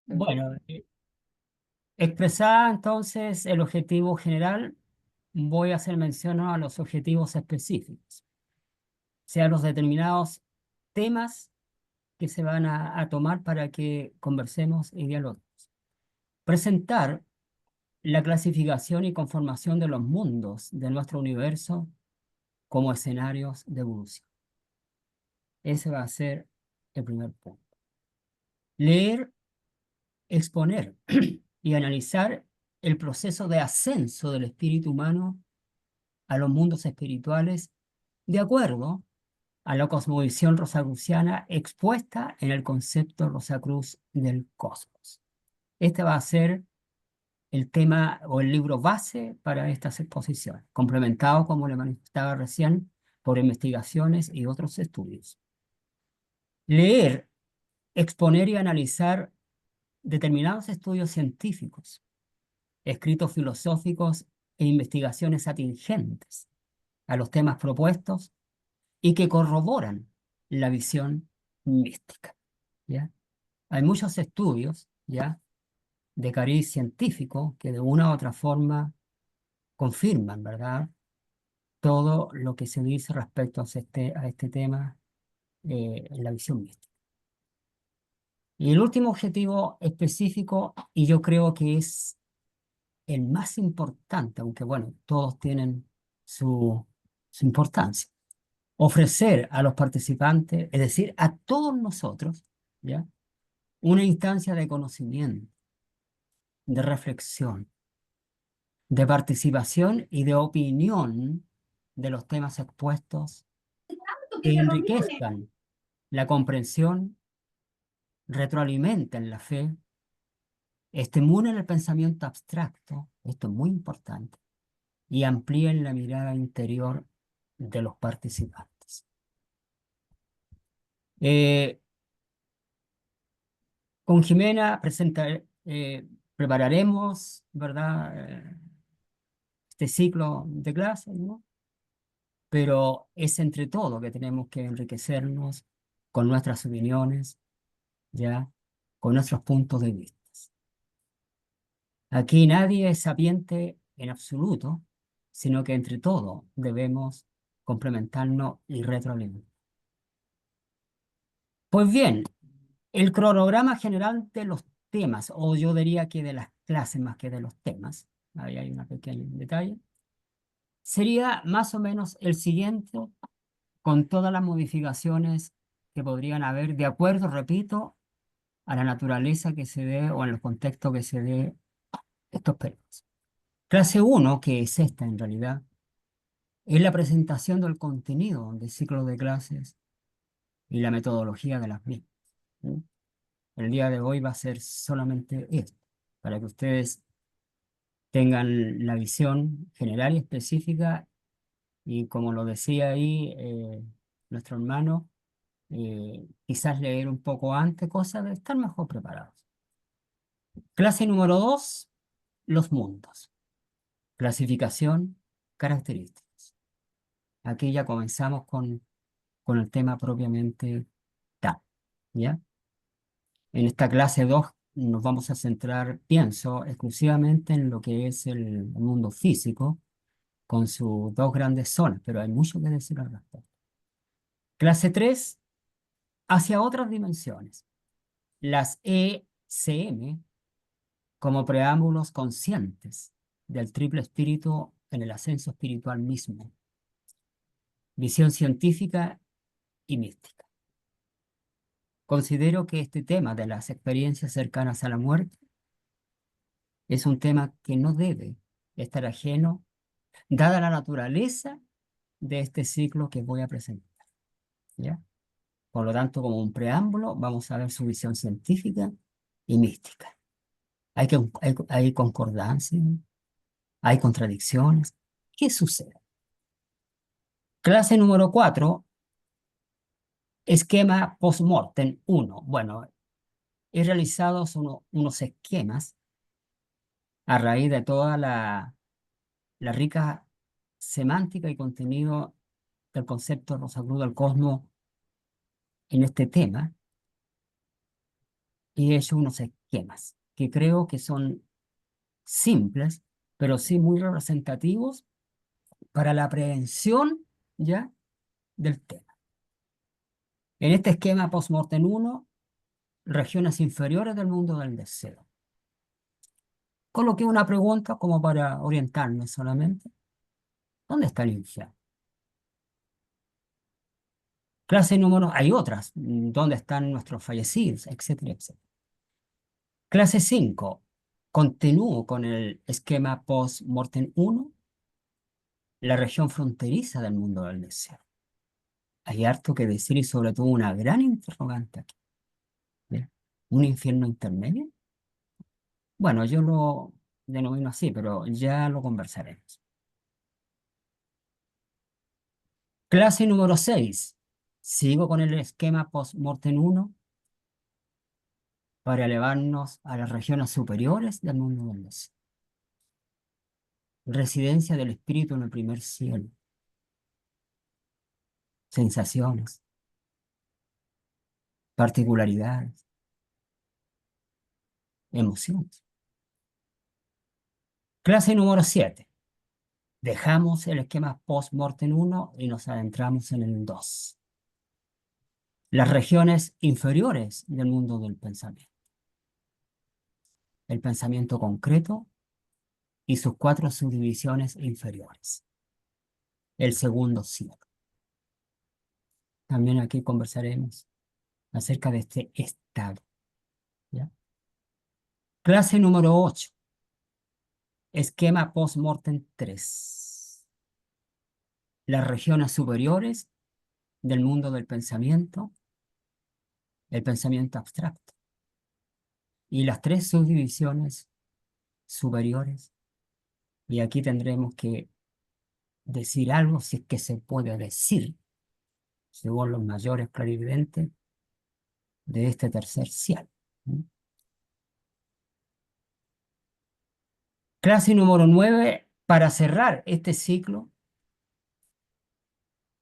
Bueno, expresada entonces el objetivo general, voy a hacer mención a los objetivos específicos, o sea, los determinados temas que se van a tomar para que conversemos y dialoguemos. Presentar la clasificación y conformación de los mundos de nuestro universo como escenarios de evolución. Ese va a ser el primer punto. Leer, exponer y analizar el proceso de ascenso del espíritu humano a los mundos espirituales de acuerdo a la cosmovisión rosacruciana expuesta en el concepto Rosacruz del cosmos. Este va a ser el tema o el libro base para estas exposiciones, complementado, como le manifestaba recién, por investigaciones y otros estudios. Leer, exponer y analizar determinados estudios científicos, escritos filosóficos e investigaciones atingentes a los temas propuestos y que corroboran la visión mística, ¿ya? Hay muchos estudios, ¿ya?, de cariz científico que de una u otra forma confirman, ¿verdad?, todo lo que se dice respecto a este tema en la visión mística. Y el último objetivo específico, y yo creo que es el más importante, aunque bueno, todos tienen su importancia, ofrecer a los participantes, es decir, a todos nosotros, ¿ya?, una instancia de conocimiento, de reflexión, de participación y de opinión de los temas expuestos que enriquezcan la comprensión, retroalimenten la fe, estimulen el pensamiento abstracto, esto es muy importante, y amplíen la mirada interior de los participantes. Eh, con Jimena prepararemos, ¿verdad?, este ciclo de clases, ¿no? Pero es entre todo que tenemos que enriquecernos con nuestras opiniones, ¿ya?, con nuestros puntos de vista. Aquí nadie es sapiente en absoluto, sino que entre todos debemos complementarnos y retroalimentar. Pues bien, el cronograma general de los temas, o yo diría que de las clases más que de los temas, ahí hay un pequeño detalle, sería más o menos el siguiente, con todas las modificaciones que podrían haber, de acuerdo, repito, a la naturaleza que se dé o en el contexto que se dé estos periodos. Clase uno, que es esta en realidad, es la presentación del contenido del ciclo de clases y la metodología de las mismas, ¿sí? El día de hoy va a ser solamente esto, para que ustedes tengan la visión general y específica y, como lo decía ahí nuestro hermano, quizás leer un poco antes, cosa de estar mejor preparados. Clase número 2, los mundos. Clasificación, características. Aquí ya comenzamos con el tema propiamente tal, ¿ya? En esta clase 2 nos vamos a centrar, pienso, exclusivamente en lo que es el mundo físico, con sus dos grandes zonas, pero hay mucho que decir al respecto. Clase 3, hacia otras dimensiones. Las ECM como preámbulos conscientes del triple espíritu en el ascenso espiritual mismo. Visión científica y mística. Considero que este tema de las experiencias cercanas a la muerte es un tema que no debe estar ajeno, dada la naturaleza de este ciclo que voy a presentar, ¿ya? Por lo tanto, como un preámbulo, vamos a ver su visión científica y mística. Hay concordancia, hay contradicciones. ¿Qué sucede? Clase número 4, esquema post-mortem 1. Bueno, he realizado unos esquemas a raíz de toda la rica semántica y contenido del concepto Rosacruz del cosmos en este tema. Y he hecho unos esquemas esquemas que creo que son simples, pero sí muy representativos para la prevención ya del tema. En este esquema post-mortem 1, regiones inferiores del mundo del deseo. Coloqué una pregunta como para orientarme solamente. ¿Dónde está el infierno? Clase número, hay otras, ¿dónde están nuestros fallecidos? Etcétera, etcétera. Clase 5, continúo con el esquema post-mortem 1, la región fronteriza del mundo del deseo. Hay harto que decir y sobre todo una gran interrogante aquí. ¿Bien? ¿Un infierno intermedio? Bueno, yo lo denomino así, pero ya lo conversaremos. Clase número 6. Sigo con el esquema post-mortem 1 para elevarnos a las regiones superiores del mundo del deseo. Residencia del espíritu en el primer cielo. Sensaciones, particularidades, emociones. Clase número 7. Dejamos el esquema post-mortem 1 y nos adentramos en el 2. Las regiones inferiores del mundo del pensamiento. El pensamiento concreto y sus 4 subdivisiones inferiores. El segundo cielo. También aquí conversaremos acerca de este estado. ¿Ya? Clase número 8. Esquema post-mortem 3. Las regiones superiores del mundo del pensamiento, el pensamiento abstracto, y las 3 subdivisiones superiores. Y aquí tendremos que decir algo, si es que se puede decir, según los mayores clarividentes de este tercer cielo. Clase número 9, para cerrar este ciclo,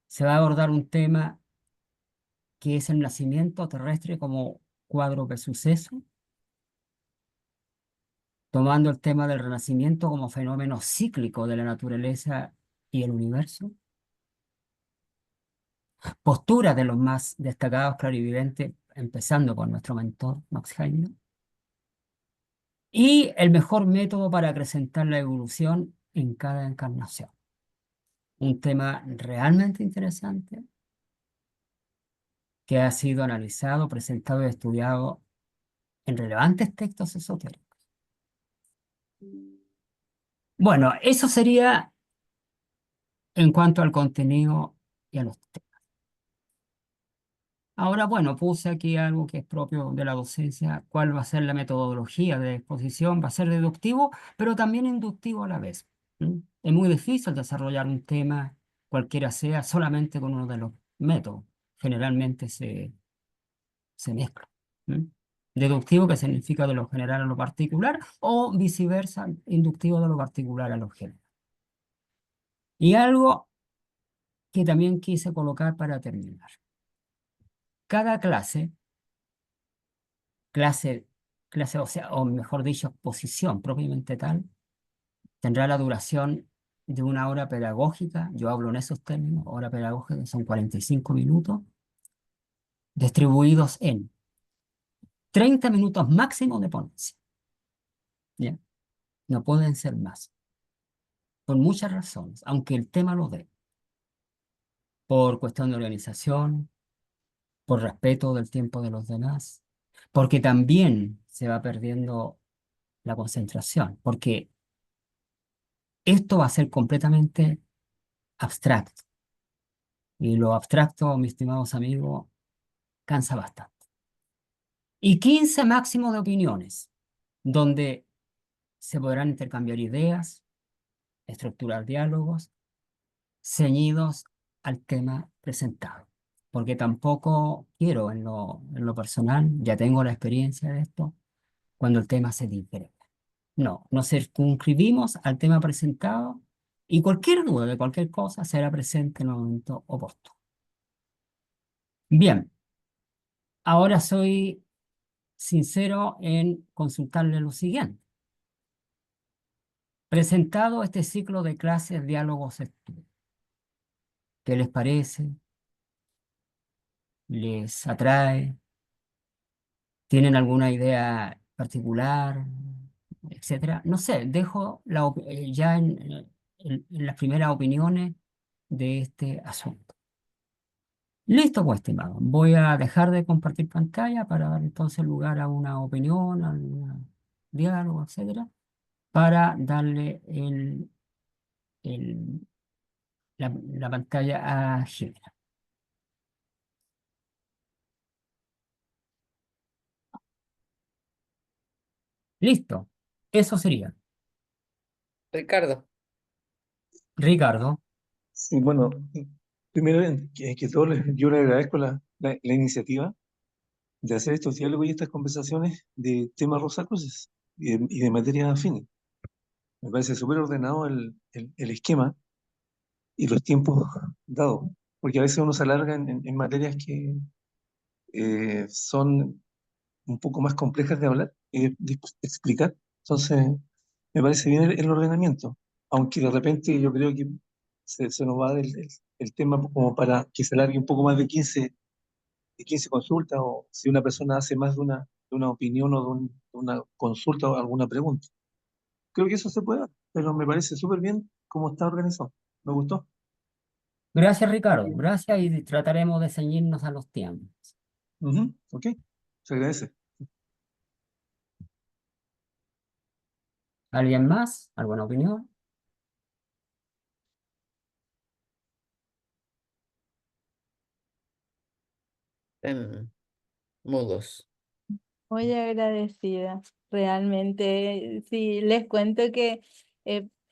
se va a abordar un tema que es el nacimiento terrestre como cuadro de suceso, tomando el tema del renacimiento como fenómeno cíclico de la naturaleza y el universo, postura de los más destacados clarividentes, empezando con nuestro mentor Max Heinemann, y el mejor método para acrecentar la evolución en cada encarnación. Un tema realmente interesante que ha sido analizado, presentado y estudiado en relevantes textos esotéricos. Bueno, eso sería en cuanto al contenido y a los temas. Ahora, bueno, puse aquí algo que es propio de la docencia, cuál va a ser la metodología de exposición, va a ser deductivo, pero también inductivo a la vez. Es muy difícil desarrollar un tema, cualquiera sea, solamente con uno de los métodos. Generalmente se mezcla. ¿Mm? Deductivo, que significa de lo general a lo particular, o viceversa, inductivo de lo particular a lo general. Y algo que también quise colocar para terminar. Cada clase, o sea, o mejor dicho, exposición propiamente tal, tendrá la duración de una hora pedagógica. Yo hablo en esos términos, hora pedagógica, son 45 minutos, distribuidos en 30 minutos máximo de ponencia. ¿Ya? No pueden ser más, por muchas razones, aunque el tema lo dé, por cuestión de organización, por respeto del tiempo de los demás, porque también se va perdiendo la concentración, porque esto va a ser completamente abstracto. Y lo abstracto, mis estimados amigos, cansa bastante. Y 15 máximo de opiniones, donde se podrán intercambiar ideas, estructurar diálogos, ceñidos al tema presentado. Porque tampoco quiero en lo personal, ya tengo la experiencia de esto, cuando el tema se disgrega. No, nos circunscribimos al tema presentado y cualquier duda de cualquier cosa será presente en el momento oportuno. Bien, ahora soy sincero en consultarle lo siguiente. Presentado este ciclo de clases, diálogos, estudios, ¿qué les parece? ¿Les atrae? ¿Tienen alguna idea particular? Etcétera. No sé, dejo ya en las primeras opiniones de este asunto. Listo, pues, estimado. Voy a dejar de compartir pantalla para dar entonces lugar a una opinión, a un diálogo, etcétera, para darle el- la pantalla a Jimena. Listo. Eso sería. Ricardo, Ricardo, Sí, bueno, primero que todo, yo le agradezco la iniciativa de hacer estos diálogos y estas conversaciones de temas rosacruces y de materias afines. Me parece súper ordenado el esquema y los tiempos dados, porque a veces uno se alarga en materias que son un poco más complejas de hablar y de explicar. Entonces, me parece bien el ordenamiento, aunque de repente yo creo que se nos va el tema como para que se alargue un poco más de quince consultas, o si una persona hace más de una opinión o de una consulta o alguna pregunta. Creo que eso se puede dar, pero me parece súper bien cómo está organizado. Me gustó. gracias, Ricardo. Gracias y trataremos de ceñirnos a los tiempos. Ujú, ok, se agradece. ¿Alguien más? ¿Alguna opinión? en mudos. Muy agradecida, realmente. Sí, les cuento que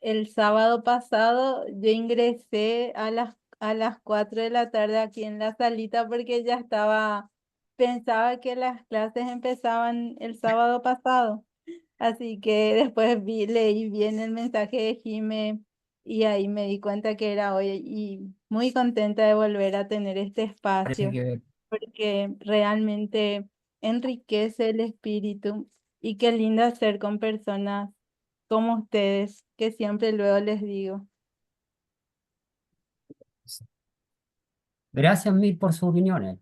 el sábado pasado yo ingresé a las 4 de la tarde aquí en la salita porque ya pensaba que las clases empezaban el sábado pasado. Así que después leí bien el mensaje de Jime y ahí me di cuenta que era hoy y muy contenta de volver a tener este Parece espacio que porque realmente enriquece el espíritu y qué lindo hacer con personas como ustedes, que siempre luego les digo. gracias mil por sus opiniones.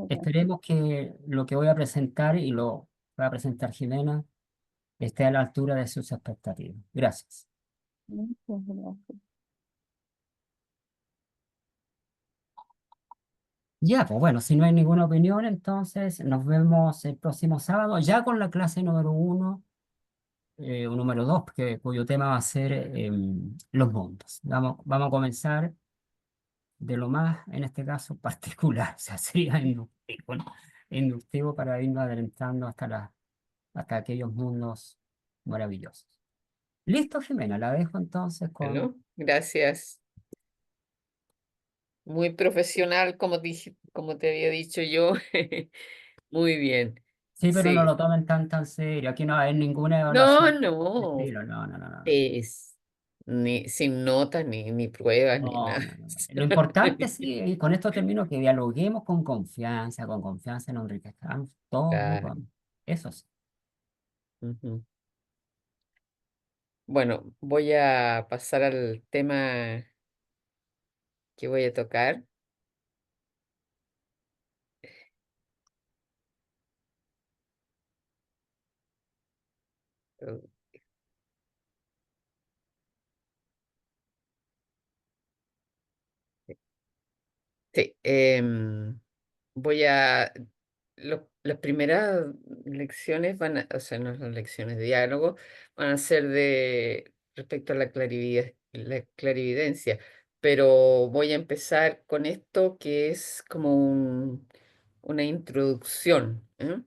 Esperemos que lo que voy a presentar y lo va a presentar Jimena esté a la altura de sus expectativas. Gracias. Muchas gracias. Ya, pues bueno, si no hay ninguna opinión, entonces nos vemos el próximo sábado, ya con la clase número 1 o número 2, cuyo tema va a ser los mundos. Vamos a comenzar de lo más, en este caso, particular, o sea, sería inductivo, ¿no? Inductivo para irnos adelantando hasta aquellos mundos maravillosos. Listo, Jimena, la dejo entonces con... Bueno, gracias. Muy profesional, como te había dicho yo. Muy bien. Sí, pero no Sí. lo tomen tan serio. Aquí no va a haber ninguna No, evaluación de no. estilo. No, no, no, no. Es ni sin notas, ni pruebas, ni No, nada. no, no. Lo importante, sí, y con esto termino, que dialoguemos con confianza nos enriquezcamos todos Claro. mutuamente. Eso sí. Ujú. Bueno, voy a pasar al tema que voy a tocar. Uh, Sí, voy a... las primeras lecciones o sea, no son lecciones de diálogo, van a ser respecto a la clarividencia, pero voy a empezar con esto que es como una introducción, ¿eh?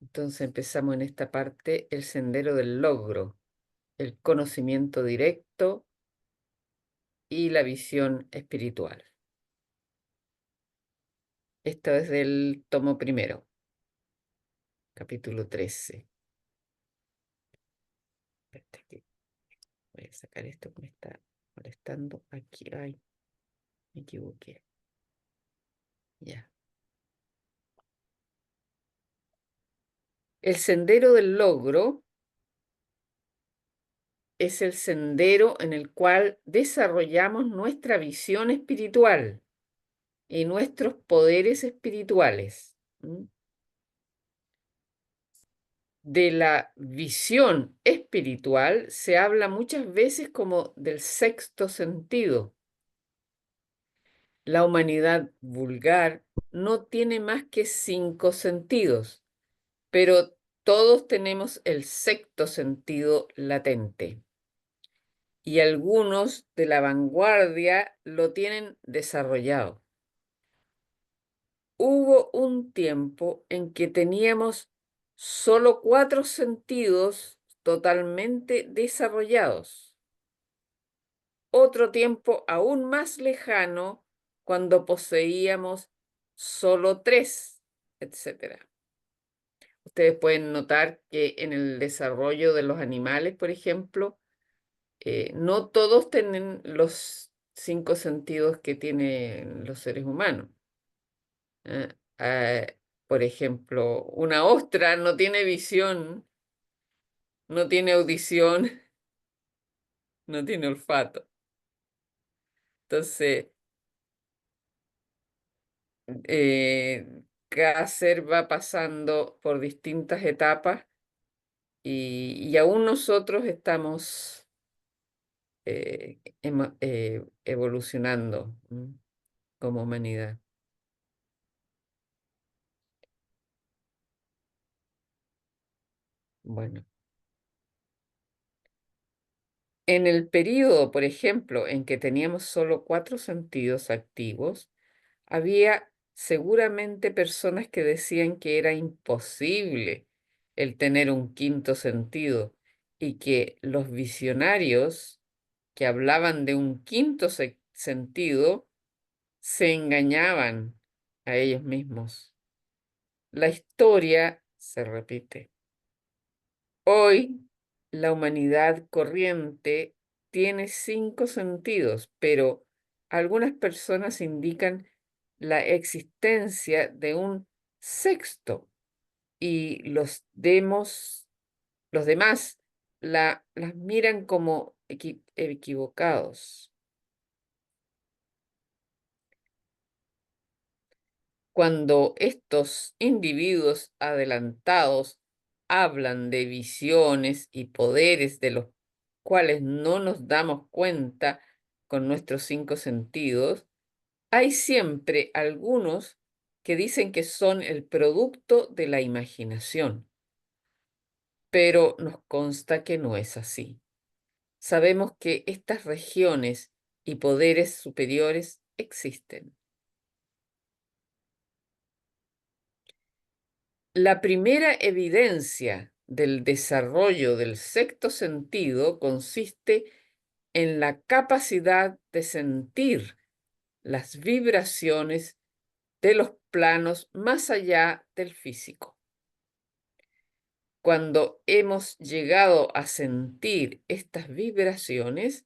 Entonces empezamos en esta parte, el sendero del logro, el conocimiento directo y la visión espiritual. Esto es del tomo primero, capítulo 13. Espérate que voy a sacar esto que me está molestando aquí. Ay, me equivoqué. Ya. El sendero del logro es el sendero en el cual desarrollamos nuestra visión espiritual y nuestros poderes espirituales. De la visión espiritual se habla muchas veces como del sexto sentido. La humanidad vulgar no tiene más que 5 sentidos, pero todos tenemos el sexto sentido latente. Y algunos de la vanguardia lo tienen desarrollado. Hubo un tiempo en que teníamos solo 4 sentidos totalmente desarrollados. Otro tiempo aún más lejano cuando poseíamos solo 3, etc. Ustedes pueden notar que en el desarrollo de los animales, por ejemplo, no todos tienen los 5 sentidos que tienen los seres humanos. ¿Eh? Por ejemplo, una ostra no tiene visión, no tiene audición, no tiene olfato. Entonces, cada ser va pasando por distintas etapas y aún nosotros estamos evolucionando como humanidad. Bueno, en el periodo, por ejemplo, en que teníamos solo 4 sentidos activos, había seguramente personas que decían que era imposible el tener un quinto sentido y que los visionarios que hablaban de un quinto sentido se engañaban a ellos mismos. La historia se repite. Hoy, la humanidad corriente tiene 5 sentidos, pero algunas personas indican la existencia de un sexto y los demás las miran como equivocados. Cuando estos individuos adelantados hablan de visiones y poderes de los cuales no nos damos cuenta con nuestros 5 sentidos, hay siempre algunos que dicen que son el producto de la imaginación, pero nos consta que no es así. Sabemos que estas regiones y poderes superiores existen. La primera evidencia del desarrollo del sexto sentido consiste en la capacidad de sentir las vibraciones de los planos más allá del físico. Cuando hemos llegado a sentir estas vibraciones,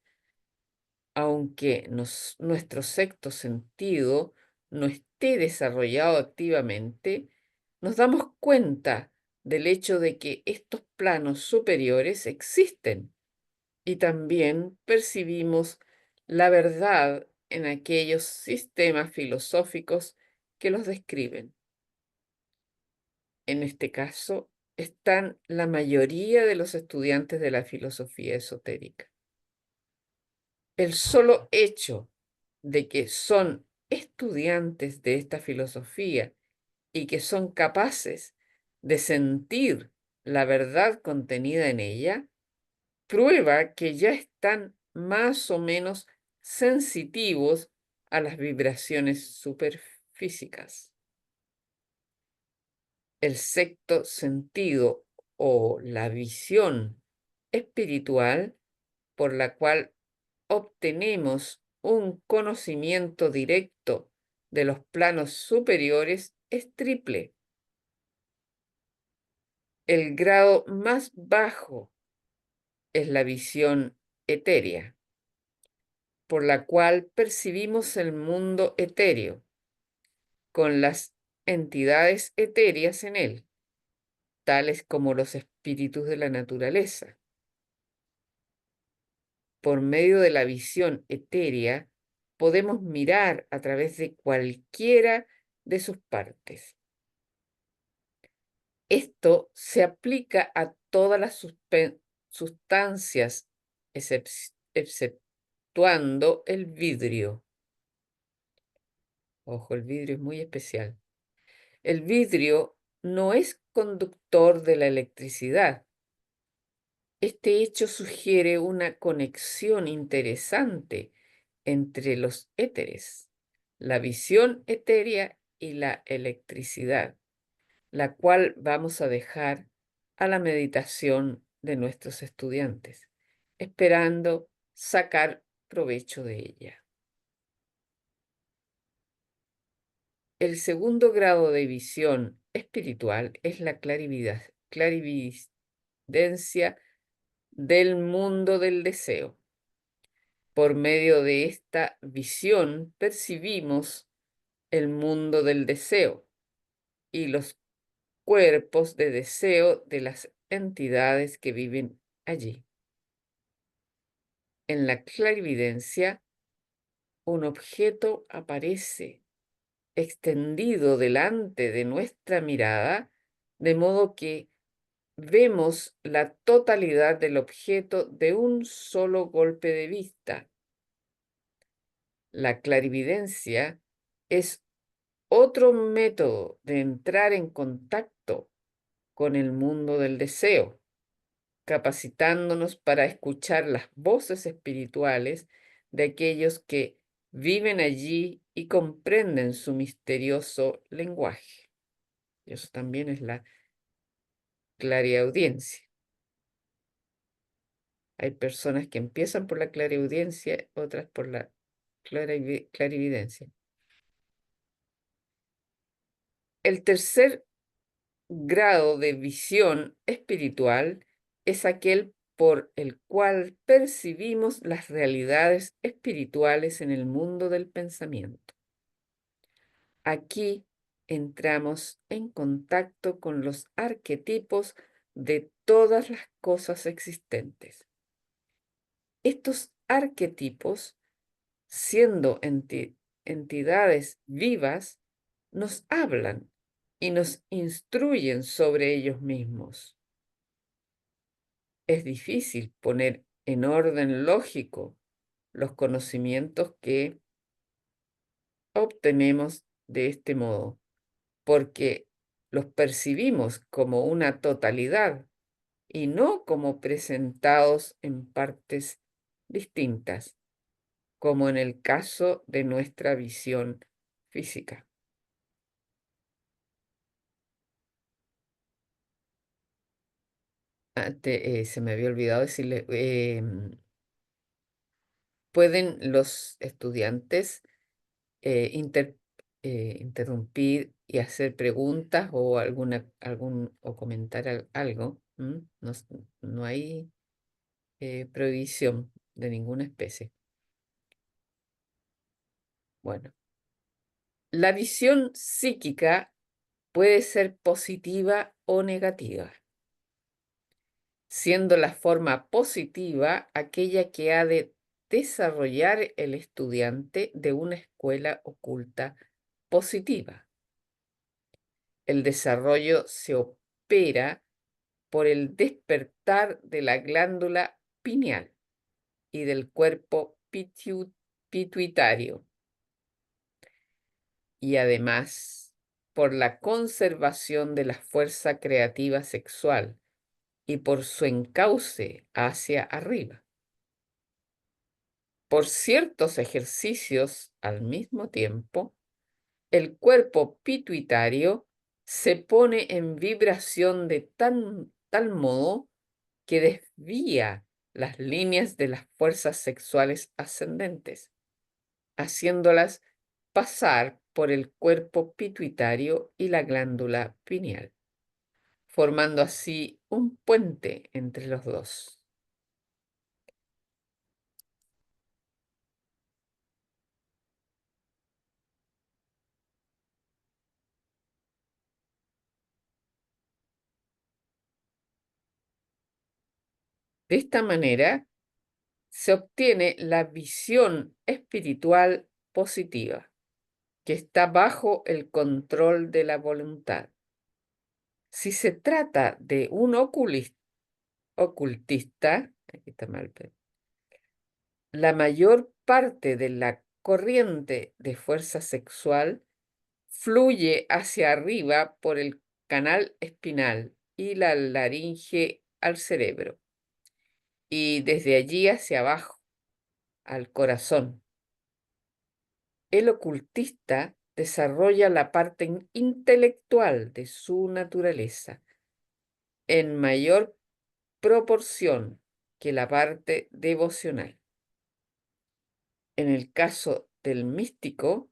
aunque nuestro sexto sentido no esté desarrollado activamente, nos damos cuenta del hecho de que estos planos superiores existen y también percibimos la verdad en aquellos sistemas filosóficos que los describen. En este caso, están la mayoría de los estudiantes de la filosofía esotérica. El solo hecho de que son estudiantes de esta filosofía y que son capaces de sentir la verdad contenida en ella, prueba que ya están más o menos sensitivos a las vibraciones superfísicas. El sexto sentido o la visión espiritual por la cual obtenemos un conocimiento directo de los planos superiores es triple. El grado más bajo es la visión etérea, por la cual percibimos el mundo etéreo, con las entidades etéreas en él, tales como los espíritus de la naturaleza. Por medio de la visión etérea, podemos mirar a través de cualquiera de sus partes. Esto se aplica a todas las sustancias, exceptuando el vidrio. Ojo, el vidrio es muy especial. El vidrio no es conductor de la electricidad. Este hecho sugiere una conexión interesante entre los éteres, la visión etérea y la electricidad, la cual vamos a dejar a la meditación de nuestros estudiantes, esperando sacar provecho de ella. El segundo grado de visión espiritual es la clarividencia del mundo del deseo. Por medio de esta visión percibimos el mundo del deseo y los cuerpos de deseo de las entidades que viven allí. En la clarividencia, un objeto aparece extendido delante de nuestra mirada, de modo que vemos la totalidad del objeto de un solo golpe de vista. La clarividencia es otro método de entrar en contacto con el mundo del deseo, capacitándonos para escuchar las voces espirituales de aquellos que viven allí y comprenden su misterioso lenguaje. Y eso también es la clariaudiencia. Hay personas que empiezan por la clariaudiencia, otras por la clarividencia. El tercer grado de visión espiritual es aquel por el cual percibimos las realidades espirituales en el mundo del pensamiento. Aquí entramos en contacto con los arquetipos de todas las cosas existentes. Estos arquetipos, siendo entidades vivas, nos hablan y nos instruyen sobre ellos mismos. Es difícil poner en orden lógico los conocimientos que obtenemos de este modo, porque los percibimos como una totalidad y no como presentados en partes distintas, como en el caso de nuestra visión física. Se me había olvidado decirle, pueden los estudiantes interrumpir y hacer preguntas o o comentar algo. No, no hay prohibición de ninguna especie. Bueno, la visión psíquica puede ser positiva o negativa, siendo la forma positiva aquella que ha de desarrollar el estudiante de una escuela oculta positiva. El desarrollo se opera por el despertar de la glándula pineal y del cuerpo pituitario, y además por la conservación de la fuerza creativa sexual y por su encauce hacia arriba. Por ciertos ejercicios al mismo tiempo, el cuerpo pituitario se pone en vibración de tal modo que desvía las líneas de las fuerzas sexuales ascendentes, haciéndolas pasar por el cuerpo pituitario y la glándula pineal, formando así un puente entre los dos. De esta manera se obtiene la visión espiritual positiva, que está bajo el control de la voluntad. Si se trata de un ocultista, aquí está mal, la mayor parte de la corriente de fuerza sexual fluye hacia arriba por el canal espinal y la laringe al cerebro, y desde allí hacia abajo, al corazón. El ocultista desarrolla la parte intelectual de su naturaleza en mayor proporción que la parte devocional. En el caso del místico,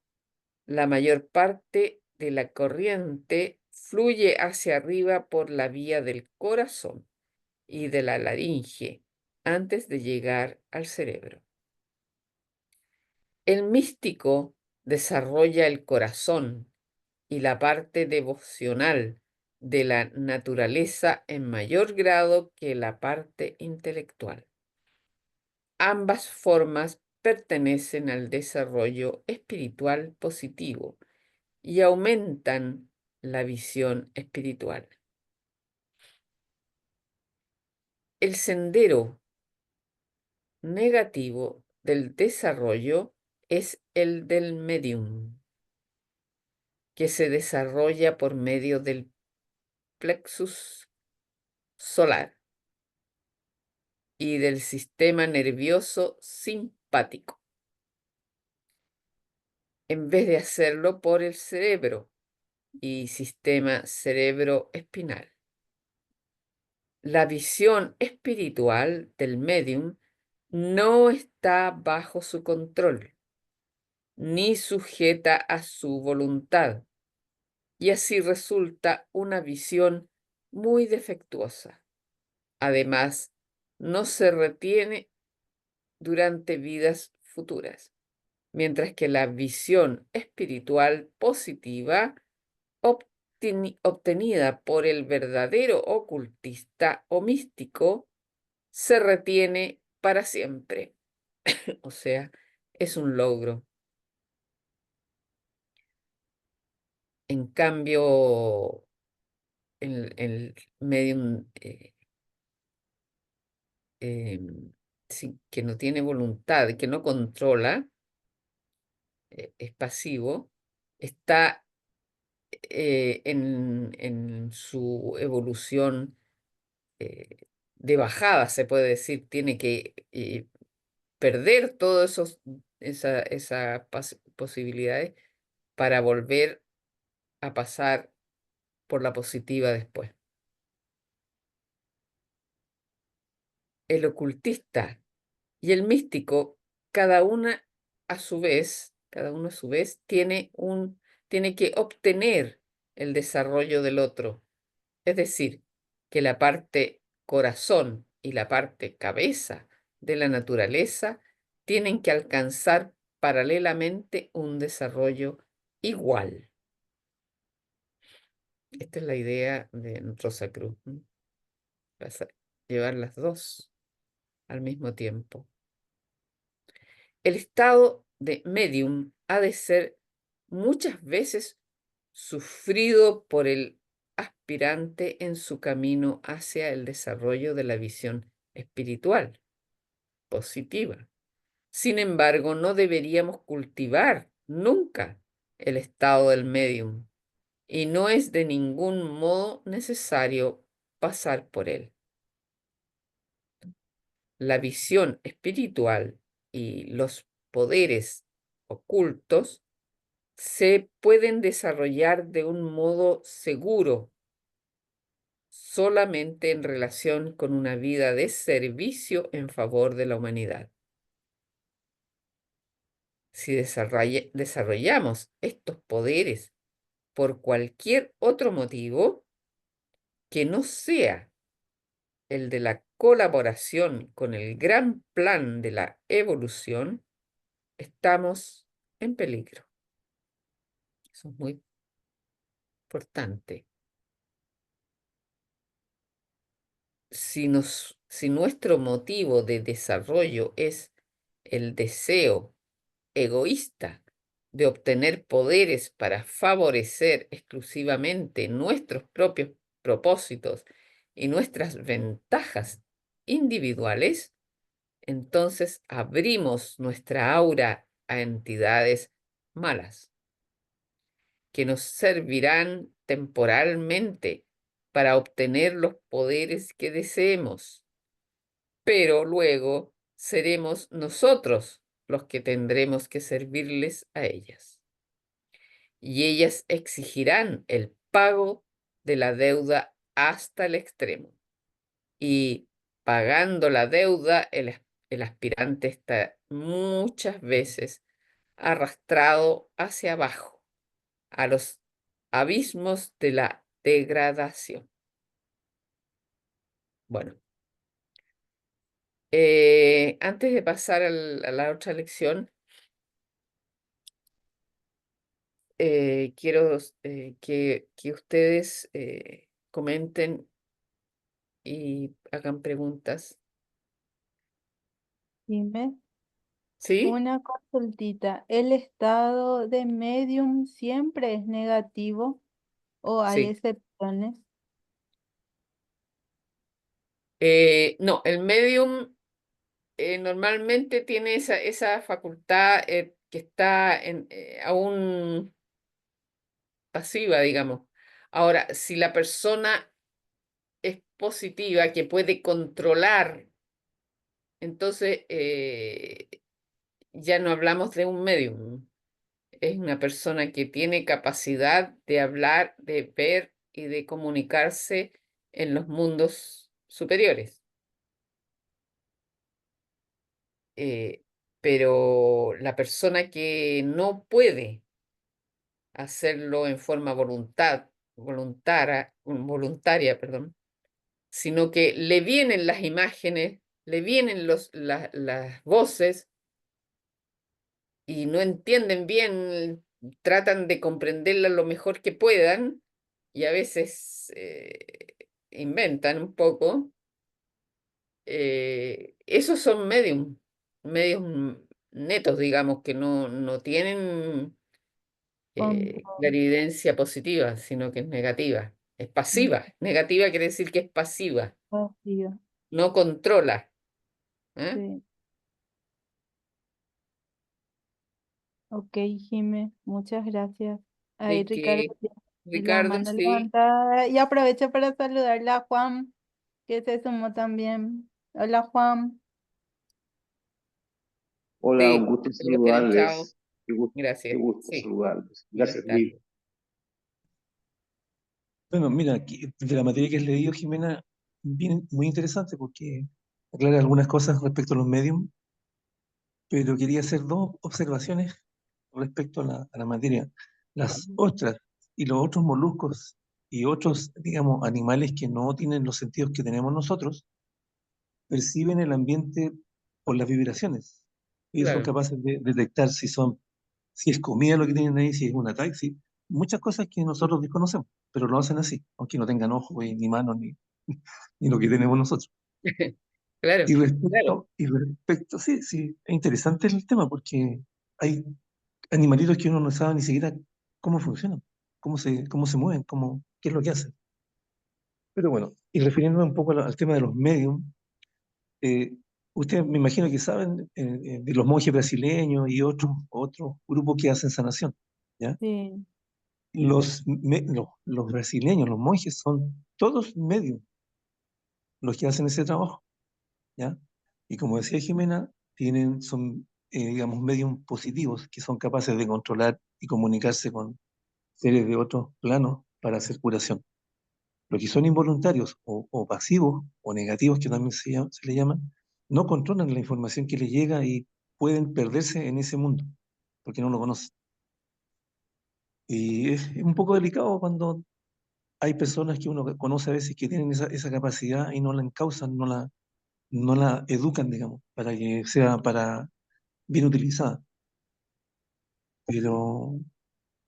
la mayor parte de la corriente fluye hacia arriba por la vía del corazón y de la laringe antes de llegar al cerebro. El místico desarrolla el corazón y la parte devocional de la naturaleza en mayor grado que la parte intelectual. Ambas formas pertenecen al desarrollo espiritual positivo y aumentan la visión espiritual. El sendero negativo del desarrollo es el del medium, que se desarrolla por medio del plexus solar y del sistema nervioso simpático, en vez de hacerlo por el cerebro y sistema cerebroespinal. La visión espiritual del medium no está bajo su control, ni sujeta a su voluntad, y así resulta una visión muy defectuosa. Además, no se retiene durante vidas futuras, mientras que la visión espiritual positiva obtenida por el verdadero ocultista o místico se retiene para siempre. O sea, es un logro. En cambio, el medium que no tiene voluntad, que no controla, es pasivo, está en su evolución de bajada, se puede decir, tiene que perder todas esas posibilidades para volver a pasar por la positiva después. El ocultista y el místico, cada uno a su vez tiene que obtener el desarrollo del otro. Es decir, que la parte corazón y la parte cabeza de la naturaleza tienen que alcanzar paralelamente un desarrollo igual. Esta es la idea de Rosa Cruz. Llevar las dos al mismo tiempo. El estado de medium ha de ser muchas veces sufrido por el aspirante en su camino hacia el desarrollo de la visión espiritual positiva. Sin embargo, no deberíamos cultivar nunca el estado del medium y no es de ningún modo necesario pasar por él. La visión espiritual y los poderes ocultos se pueden desarrollar de un modo seguro solamente en relación con una vida de servicio en favor de la humanidad. Si desarrollamos estos poderes por cualquier otro motivo que no sea el de la colaboración con el gran plan de la evolución, estamos en peligro. Eso es muy importante. Si nos si nuestro motivo de desarrollo es el deseo egoísta de obtener poderes para favorecer exclusivamente nuestros propios propósitos y nuestras ventajas individuales, entonces abrimos nuestra aura a entidades malas que nos servirán temporalmente para obtener los poderes que deseemos, pero luego seremos nosotros los que tendremos que servirles a ellas. Y ellas exigirán el pago de la deuda hasta el extremo. Y pagando la deuda, el aspirante está muchas veces arrastrado hacia abajo, a los abismos de la degradación. Bueno, antes de pasar a la otra lección, quiero que ustedes comenten y hagan preguntas. Dime, ¿Sí? una consultita. ¿El estado de medium siempre es negativo o hay Sí. excepciones? No, el medium normalmente tiene esa facultad que está aún pasiva, digamos. Ahora, si la persona es positiva, que puede controlar, entonces ya no hablamos de un medium. Es una persona que tiene capacidad de hablar, de ver y de comunicarse en los mundos superiores. Eh, pero la persona que no puede hacerlo en forma voluntaria, perdón, sino que le vienen las imágenes, le vienen las voces y no entienden bien, tratan de comprenderla lo mejor que puedan y a veces inventan un poco. Esos son medium netos, digamos, que no tienen Control. clarividencia positiva, sino que es negativa. Es Mm, pasiva. Negativa quiere decir que es pasiva, vacío. no controla. ¿Eh? Sí. Ok, Jime, muchas gracias. Ahí De Ricardo que, tiene la Ricardo, mano sí, levantada y aprovecho para saludarle a Juan, que se sumó también. Hola, Juan. Hola, un sí, gusto que los tienen, chao. saludarles. Qué Gracias. gusto Sí, saludarles. buenas Gracias, tardes. Lidia. Bueno, mira, de la materia que has leído, Jimena, bien, muy interesante porque aclara algunas cosas respecto a los medios, pero quería hacer dos observaciones respecto a la materia. Las ostras y los otros moluscos y otros, digamos, animales que no tienen los sentidos que tenemos nosotros, perciben el ambiente por las vibraciones. Ellos son Claro. capaces de detectar si es comida lo que tienen ahí, si es un ataque, muchas cosas que nosotros desconocemos, pero lo hacen así, aunque no tengan ojos, ni manos, ni lo que tenemos nosotros. Claro, Sí, sí, es interesante el tema porque hay animalitos que uno no sabe ni siquiera cómo funcionan, cómo se mueven, qué es lo que hacen. Pero bueno, y refiriéndome un poco al tema de los medios, eh, ustedes me imagino que saben de los monjes brasileños y otros grupos que hacen sanación, ¿ya? Sí, Los brasileños, los monjes, son todos medios los que hacen ese trabajo, ¿ya? Y como decía Jimena, son, digamos, medios positivos que son capaces de controlar y comunicarse con seres de otros planos para hacer curación. Los que son involuntarios o pasivos o negativos, que también se le llaman, no controlan la información que les llega y pueden perderse en ese mundo, porque no lo conocen. Y es un poco delicado cuando hay personas que uno conoce a veces que tienen esa capacidad y no la encausan, no la educan, digamos, para que sea bien utilizada. Pero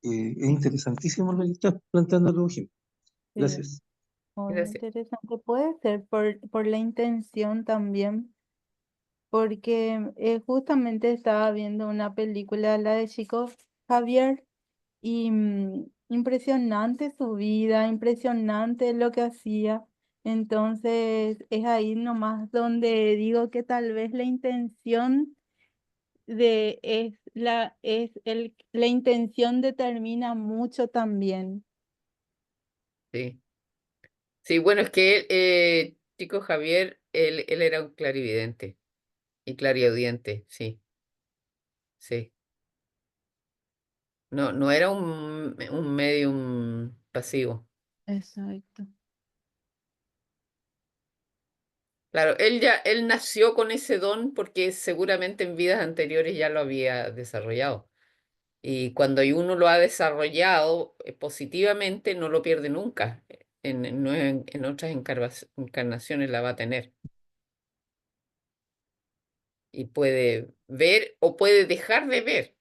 es interesantísimo lo que estás planteando tú, Jim. sí. Gracias. Muy Gracias. interesante. Puede ser por la intención también, porque justamente estaba viendo una película, la de Chico Javier, y impresionante su vida, impresionante lo que hacía. Entonces es ahí nomás donde digo que tal vez la intención la intención determina mucho también. Sí. Sí, bueno, es que él, Chico Javier, él era un clarividente y clariaudiente, sí, sí. No, no era un medium pasivo. Exacto. Claro, él nació con ese don porque seguramente en vidas anteriores ya lo había desarrollado. Y cuando uno lo ha desarrollado positivamente, no lo pierde nunca. En otras encarnaciones la va a tener. Y puede ver o puede dejar de ver.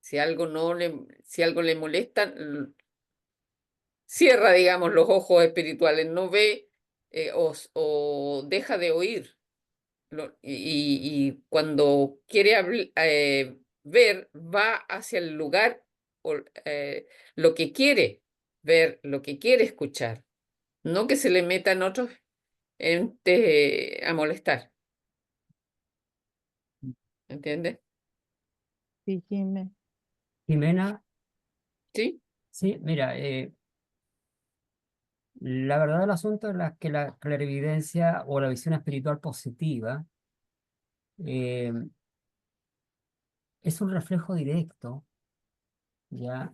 Si algo le molesta, cierra, digamos, los ojos espirituales, no ve o deja de oír. Y cuando quiere ver, va hacia el lugar, o, lo que quiere ver, lo que quiere escuchar, no que se le metan otros entes a molestar, ¿entiendes? Sí, Jimé. Jimena, Sí, sí, mira, la verdad del asunto es que la clarividencia o la visión espiritual positiva eh, es un reflejo directo, ¿ya?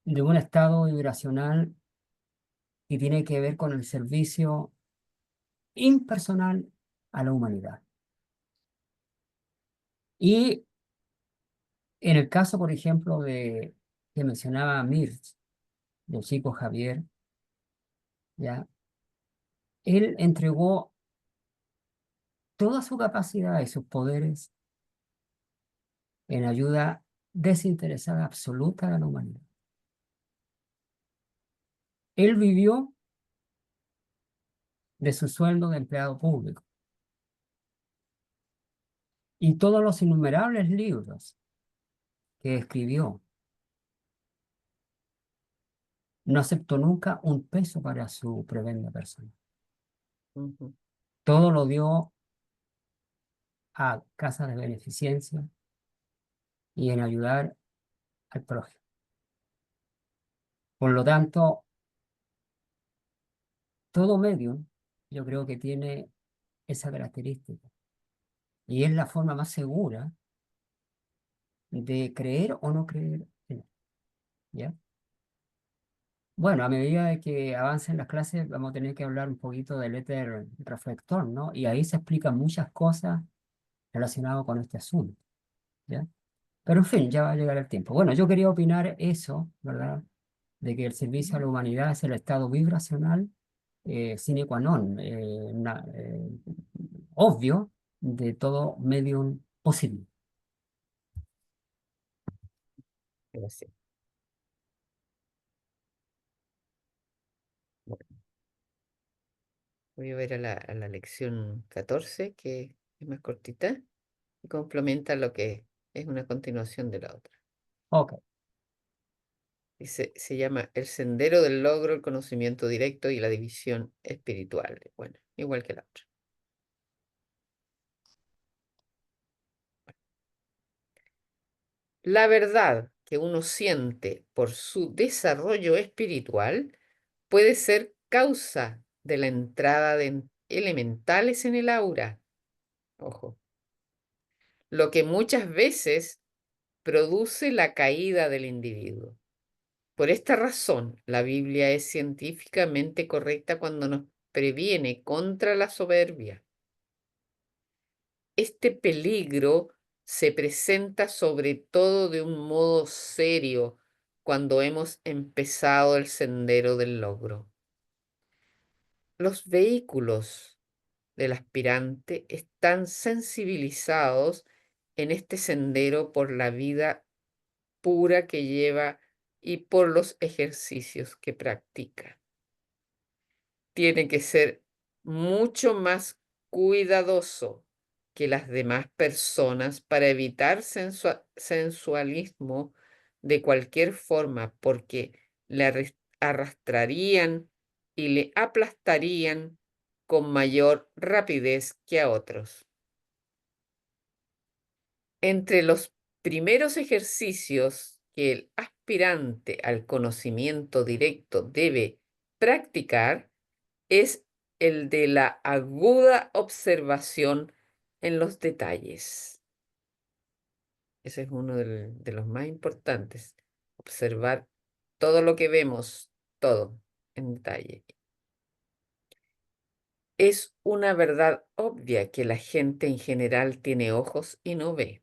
De un estado vibracional que tiene que ver con el servicio impersonal a la humanidad. Y en el caso, por ejemplo, que mencionaba Mirth, del chico Javier, ¿ya? Él entregó toda su capacidad y sus poderes en ayuda desinteresada absoluta a la humanidad. Él vivió de su sueldo de empleado público y todos los innumerables libros que escribió, no aceptó nunca un peso para su prebenda persona. ujú, Todo lo dio a casas de beneficencia y en ayudar al prójimo. Por lo tanto, todo medium yo creo que tiene esa característica y es la forma más segura de creer o no creer en él, ¿ya? Bueno, a medida de que avancen las clases vamos a tener que hablar un poquito del éter reflector, ¿no? Y ahí se explican muchas cosas relacionadas con este asunto, ¿ya? Pero en fin, ya va a llegar el tiempo. Bueno, yo quería opinar eso, ¿verdad? De que el servicio a la humanidad es el estado vibracional sine qua non, obvio, de todo medium posible. gracias. Bueno, voy a ver a la lección 14, que es más cortita y complementa lo que es una continuación de la otra. Ok. Se llama El sendero del logro, el conocimiento directo y la división espiritual. Bueno, igual que la otra. La verdad que uno siente por su desarrollo espiritual puede ser causa de la entrada de elementales en el aura. Ojo. Lo que muchas veces produce la caída del individuo. Por esta razón, la Biblia es científicamente correcta cuando nos previene contra la soberbia. Este peligro se presenta sobre todo de un modo serio cuando hemos empezado el sendero del logro. Los vehículos del aspirante están sensibilizados en este sendero por la vida pura que lleva y por los ejercicios que practica. Tiene que ser mucho más cuidadoso que las demás personas para evitar sensualismo de cualquier forma, porque le arrastrarían y le aplastarían con mayor rapidez que a otros. Entre los primeros ejercicios que el aspirante al conocimiento directo debe practicar es el de la aguda observación en los detalles. Ese es uno de los más importantes. Observar todo lo que vemos, todo en detalle. Es una verdad obvia que la gente en general tiene ojos y no ve.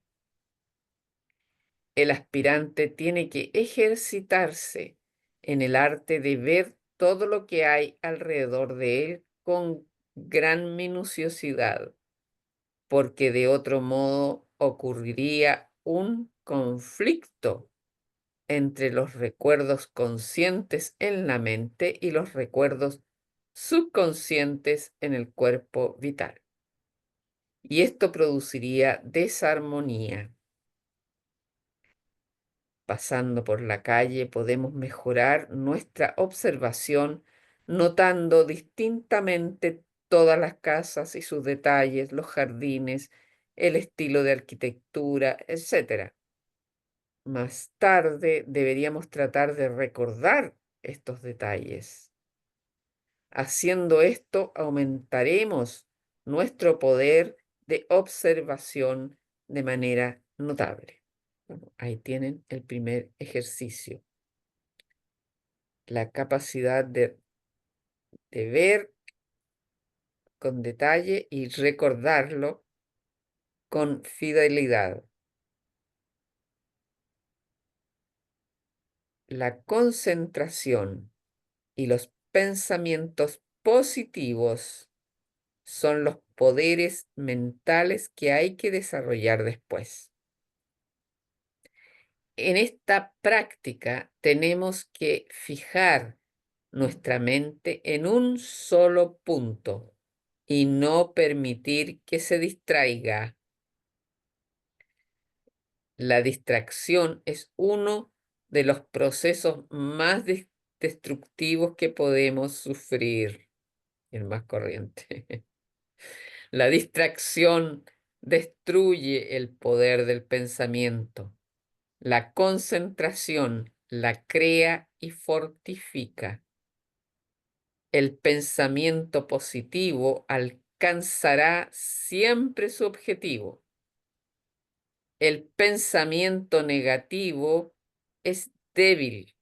El aspirante tiene que ejercitarse en el arte de ver todo lo que hay alrededor de él con gran minuciosidad, porque de otro modo ocurriría un conflicto entre los recuerdos conscientes en la mente y los recuerdos subconscientes en el cuerpo vital. Y esto produciría desarmonía. Pasando por la calle podemos mejorar nuestra observación notando distintamente todas las casas y sus detalles, los jardines, el estilo de arquitectura, etc. Más tarde deberíamos tratar de recordar estos detalles. Haciendo esto, aumentaremos nuestro poder de observación de manera notable. Bueno, ahí tienen el primer ejercicio. La capacidad de ver con detalle y recordarlo con fidelidad. La concentración y los pensamientos positivos son los poderes mentales que hay que desarrollar después. En esta práctica tenemos que fijar nuestra mente en un solo punto y no permitir que se distraiga. La distracción es uno de los procesos más destructivos que podemos sufrir, el más corriente. La distracción destruye el poder del pensamiento. La concentración la crea y fortifica. El pensamiento positivo alcanzará siempre su objetivo. El pensamiento negativo es débil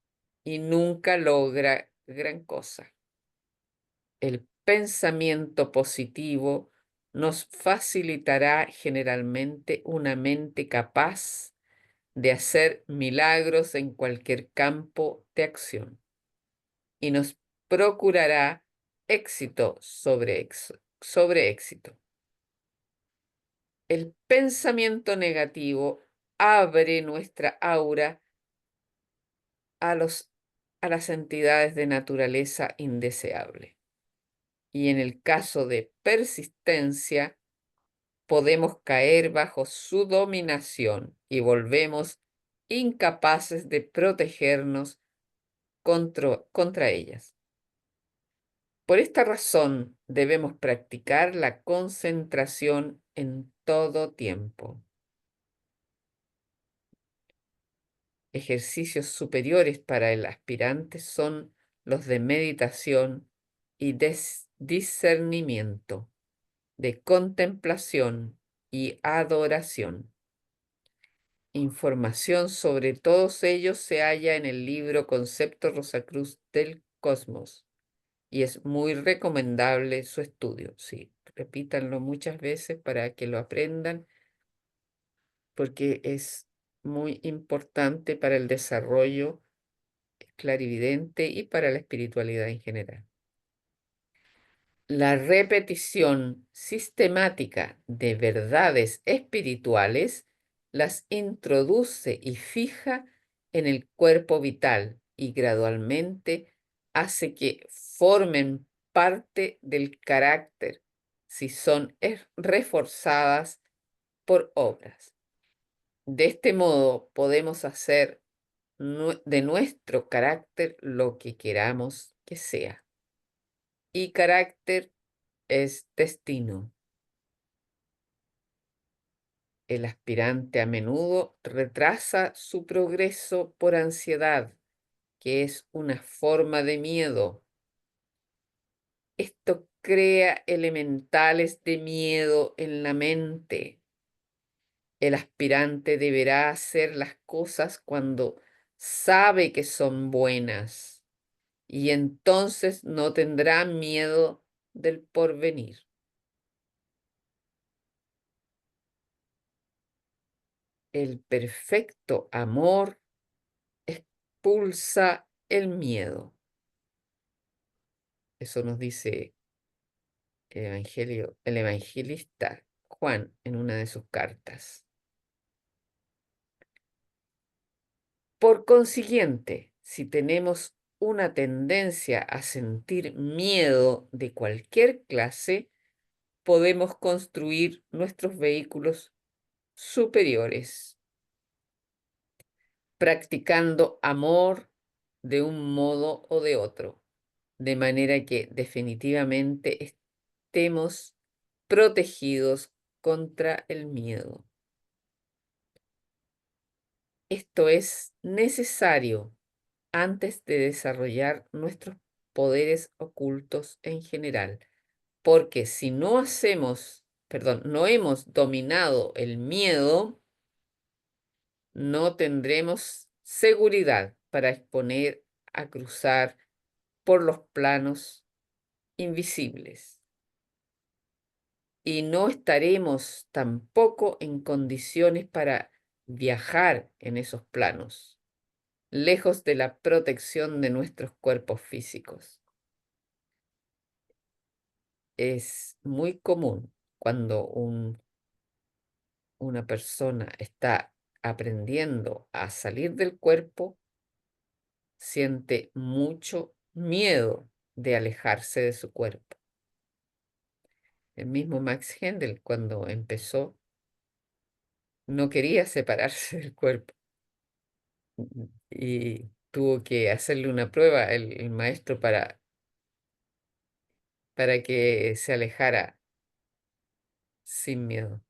y nunca logra gran cosa. El pensamiento positivo nos facilitará generalmente una mente capaz de hacer milagros en cualquier campo de acción y nos procurará éxito sobre éxito. El pensamiento negativo abre nuestra aura a las entidades de naturaleza indeseable. Y en el caso de persistencia, podemos caer bajo su dominación y volvemos incapaces de protegernos contra ellas. Por esta razón, debemos practicar la concentración en todo tiempo. Ejercicios superiores para el aspirante son los de meditación y discernimiento, de contemplación y adoración. Información sobre todos ellos se halla en el libro Concepto Rosacruz del Cosmos y es muy recomendable su estudio. Sí, repítanlo muchas veces para que lo aprendan porque es muy importante para el desarrollo clarividente y para la espiritualidad en general. La repetición sistemática de verdades espirituales las introduce y fija en el cuerpo vital y gradualmente hace que formen parte del carácter si son reforzadas por obras. De este modo podemos hacer de nuestro carácter lo que queramos que sea. Y carácter es destino. El aspirante a menudo retrasa su progreso por ansiedad, que es una forma de miedo. Esto crea elementales de miedo en la mente. El aspirante deberá hacer las cosas cuando sabe que son buenas y entonces no tendrá miedo del porvenir. El perfecto amor expulsa el miedo. Eso nos dice el evangelista Juan en una de sus cartas. Por consiguiente, si tenemos una tendencia a sentir miedo de cualquier clase, podemos construir nuestros vehículos superiores, practicando amor de un modo o de otro, de manera que definitivamente estemos protegidos contra el miedo. Esto es necesario antes de desarrollar nuestros poderes ocultos en general, porque si no no hemos dominado el miedo, no tendremos seguridad para exponer a cruzar por los planos invisibles. Y no estaremos tampoco en condiciones para viajar en esos planos, lejos de la protección de nuestros cuerpos físicos. Es muy común cuando una persona está aprendiendo a salir del cuerpo, siente mucho miedo de alejarse de su cuerpo. El mismo Max Hendel, cuando empezó, no quería separarse del cuerpo y tuvo que hacerle una prueba el maestro para que se alejara sin miedo.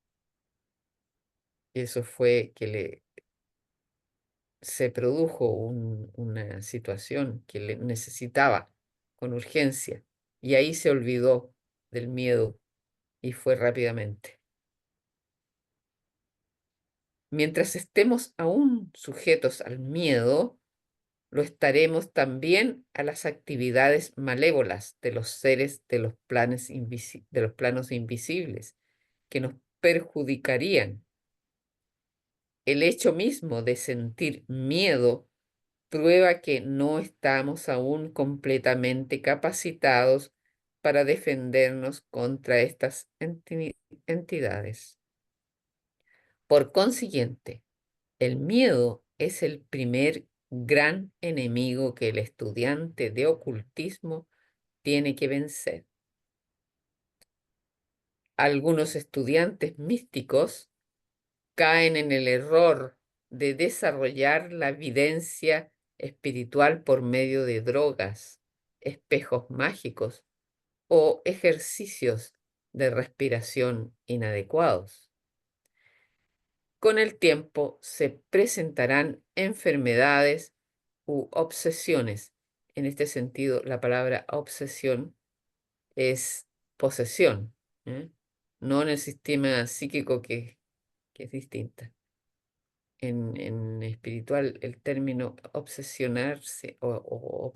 Y eso fue que se produjo una situación que le necesitaba con urgencia y ahí se olvidó del miedo y fue rápidamente. Mientras estemos aún sujetos al miedo, lo estaremos también a las actividades malévolas de los seres de los planos invisibles que nos perjudicarían. El hecho mismo de sentir miedo prueba que no estamos aún completamente capacitados para defendernos contra estas entidades. Por consiguiente, el miedo es el primer gran enemigo que el estudiante de ocultismo tiene que vencer. Algunos estudiantes místicos caen en el error de desarrollar la evidencia espiritual por medio de drogas, espejos mágicos o ejercicios de respiración inadecuados. Con el tiempo se presentarán enfermedades u obsesiones. En este sentido, la palabra obsesión es posesión, ¿eh? No en el sistema psíquico que es distinta. En espiritual, el término obsesionarse o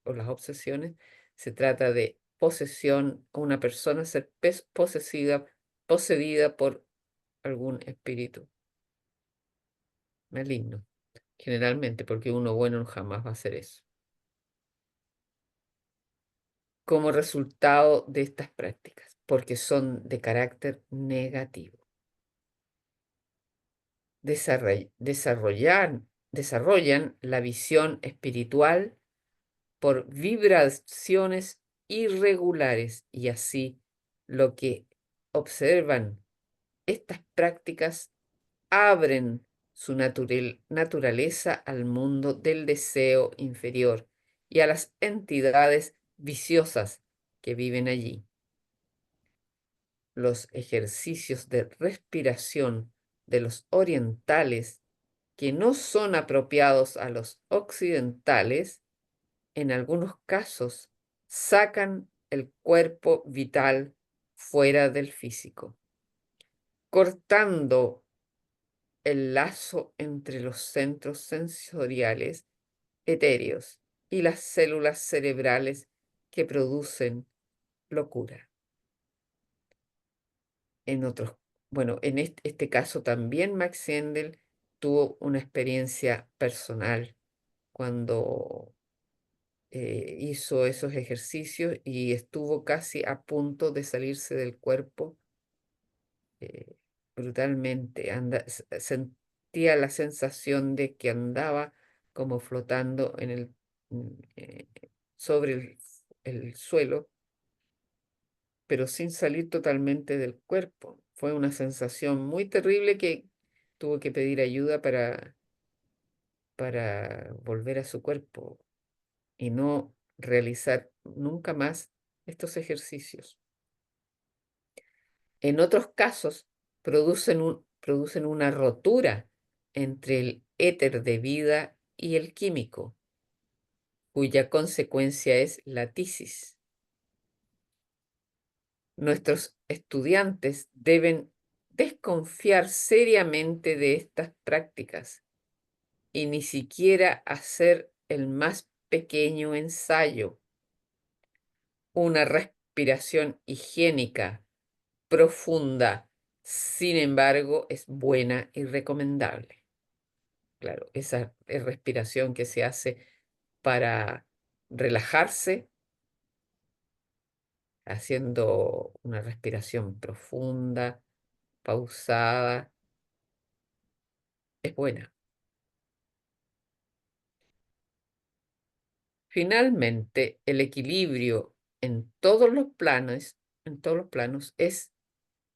las obsesiones se trata de posesión o una persona ser poseída por algún espíritu maligno, generalmente, porque uno bueno jamás va a hacer eso. Como resultado de estas prácticas, porque son de carácter negativo. Desarrollar desarrollan la visión espiritual por vibraciones irregulares y así lo que observan estas prácticas abren su naturaleza al mundo del deseo inferior y a las entidades viciosas que viven allí. Los ejercicios de respiración de los orientales, que no son apropiados a los occidentales, en algunos casos sacan el cuerpo vital fuera del físico, cortando el lazo entre los centros sensoriales etéreos y las células cerebrales que producen locura. En otros, bueno, en este caso también Max Sendel tuvo una experiencia personal cuando hizo esos ejercicios y estuvo casi a punto de salirse del cuerpo eh, brutalmente. Sentía la sensación de que andaba como flotando sobre el suelo, pero sin salir totalmente del cuerpo. Fue una sensación muy terrible que tuvo que pedir ayuda para volver a su cuerpo y no realizar nunca más estos ejercicios. En otros casos, producen una rotura entre el éter de vida y el químico, cuya consecuencia es la tisis. Nuestros estudiantes deben desconfiar seriamente de estas prácticas y ni siquiera hacer el más pequeño ensayo. Una respiración higiénica profunda, sin embargo, es buena y recomendable. Claro, esa respiración que se hace para relajarse, haciendo una respiración profunda, pausada, es buena. Finalmente, el equilibrio en todos los planos es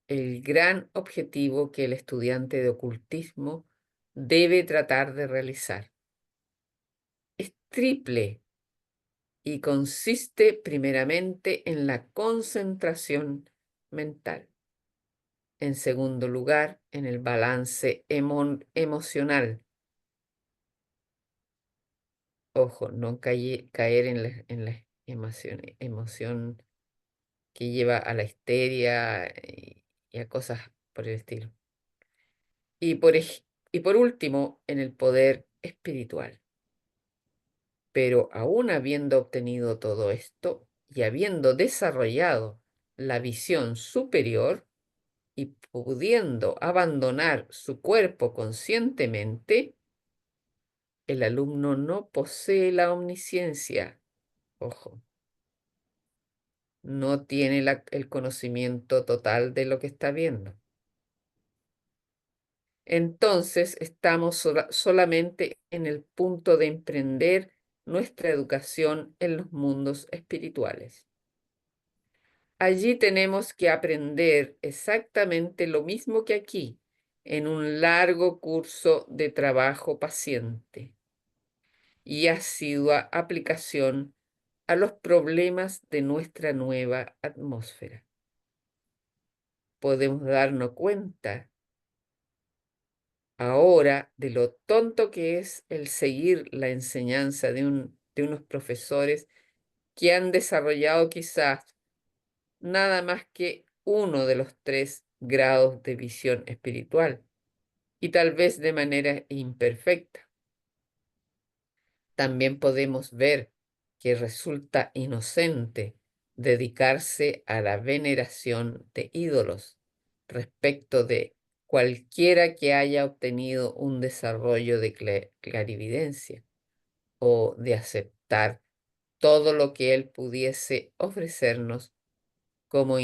el gran objetivo que el estudiante de ocultismo debe tratar de realizar. Es triple y consiste primeramente en la concentración mental. En segundo lugar, en el balance emocional. Ojo, no caer en la emoción que lleva a la histeria y a cosas por el estilo. Y por último, en el poder espiritual. Pero aún habiendo obtenido todo esto y habiendo desarrollado la visión superior y pudiendo abandonar su cuerpo conscientemente, el alumno no posee la omnisciencia. Ojo, no tiene el conocimiento total de lo que está viendo. Entonces estamos solamente en el punto de emprender nuestra educación en los mundos espirituales. Allí tenemos que aprender exactamente lo mismo que aquí, en un largo curso de trabajo paciente y asidua aplicación a los problemas de nuestra nueva atmósfera. Podemos darnos cuenta ahora de lo tonto que es el seguir la enseñanza de unos profesores que han desarrollado quizás nada más que uno de los 3 grados de visión espiritual y tal vez de manera imperfecta. También podemos ver que resulta inocente dedicarse a la veneración de ídolos respecto de cualquiera que haya obtenido un desarrollo de clarividencia o de aceptar todo lo que él pudiese ofrecernos como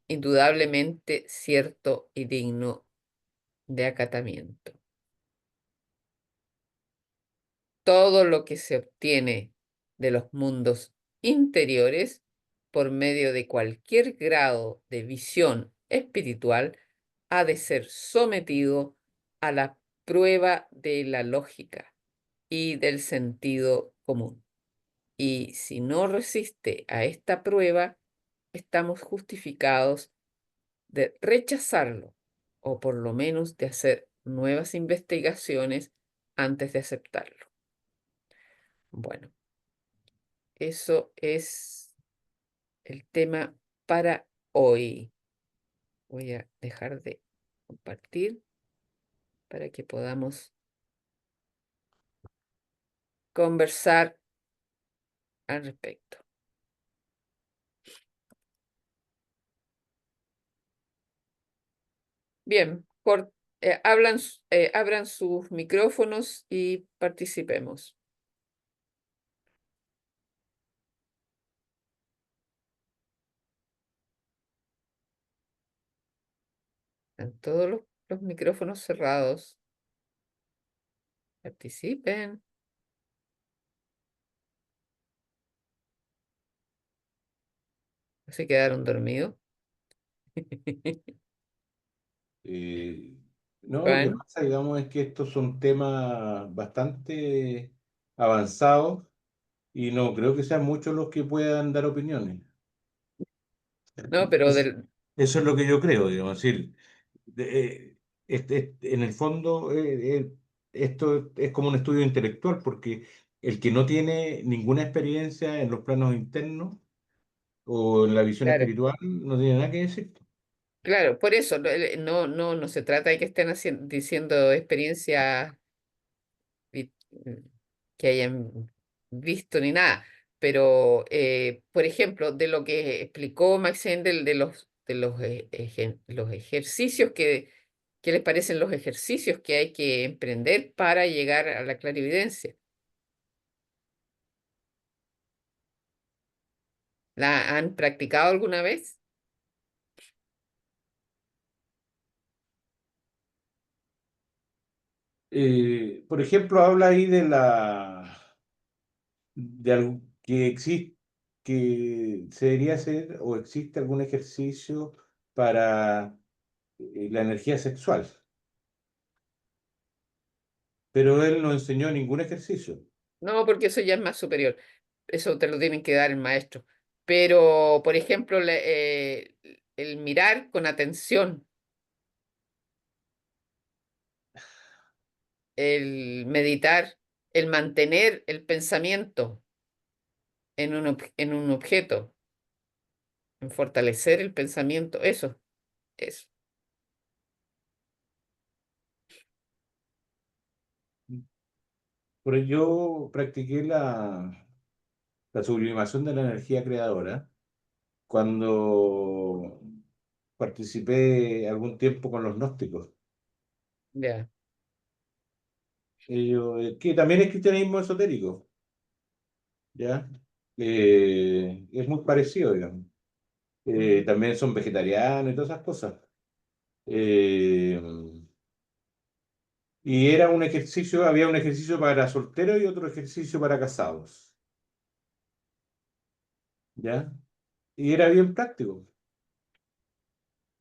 indudablemente cierto y digno de acatamiento. todo lo que se obtiene de los mundos interiores por medio de cualquier grado de visión espiritual ha de ser sometido a la prueba de la lógica y del sentido común. Y si no resiste a esta prueba, estamos justificados de rechazarlo o por lo menos de hacer nuevas investigaciones antes de aceptarlo. Bueno, eso es el tema para hoy. Voy a dejar de compartir para que podamos conversar al respecto. Bien, abran sus micrófonos y participemos. Están todos los micrófonos cerrados. Participen. ¿Se quedaron dormidos? Eh, no, lo que Juan, pasa, digamos, es que estos son temas bastante avanzados y no creo que sean muchos los que puedan dar opiniones. no, pero Es- Eso es lo que yo creo, digamos, es decir, en el fondo esto es como un estudio intelectual porque el que no tiene ninguna experiencia en los planos internos o en la visión claro, espiritual no tiene nada que decir. claro, por eso no se trata de que estén diciendo experiencias vi- que hayan visto ni nada, pero por ejemplo, de lo que explicó Max Endel los ejercicios ¿qué les parecen los ejercicios que hay que emprender para llegar a la clarividencia? ¿La han practicado alguna vez? Por ejemplo, habla ahí de que existe, que se debería hacer o existe algún ejercicio para la energía sexual, pero él no enseñó ningún ejercicio. No, porque eso ya es más superior. Eso te lo tienen que dar el maestro. Pero, por ejemplo, el mirar con atención, el meditar, el mantener el pensamiento en un objeto, en fortalecer el pensamiento, eso. Pero yo practiqué la sublimación de la energía creadora cuando participé algún tiempo con los gnósticos. Ya. Que también es cristianismo esotérico, ¿ya? Es muy parecido, digamos. Ujú. También son vegetarianos y todas esas cosas. Eh, y era un ejercicio, había un ejercicio para solteros y otro ejercicio para casados, ¿ya? Y era bien práctico.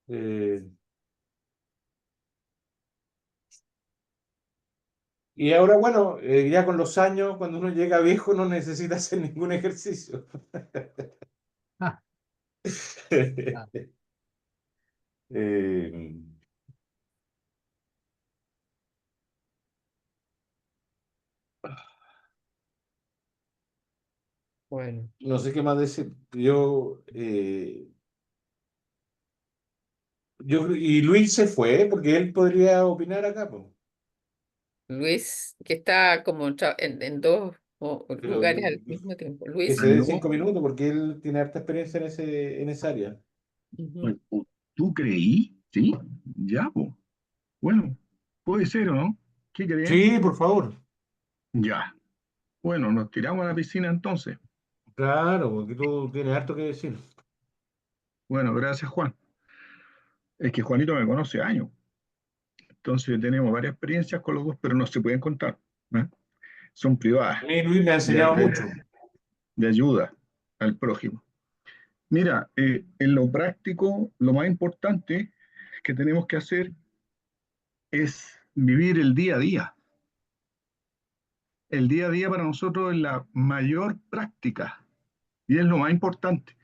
Eh, y ahora, bueno, ya con los años, cuando uno llega viejo, no necesita hacer ningún ejercicio. Ah, ah, Eh, Bueno, no sé qué más decir. Y Luis se fue porque él podría opinar acá, po. Luis, que está como en dos Pero lugares al mismo tiempo. que Luis, se dé Aló, 5 minutos porque él tiene harta experiencia en esa área. ujú. ¿tú creí? ¿Sí? Ya, pues. Bueno, puede ser o no. ¿Qué creen? Sí, por favor. Ya. Bueno, nos tiramos a la piscina entonces. Claro, porque tú tienes harto que decir. Bueno, gracias, Juan. Es que Juanito me conoce años. Entonces tenemos varias experiencias con los dos, pero no se pueden contar. ¿Eh? son privadas, A mí Luis me ha enseñado de, mucho. de ayuda al prójimo. Mira, en lo práctico, lo más importante que tenemos que hacer es vivir el día a día. El día a día para nosotros es la mayor práctica y es lo más importante.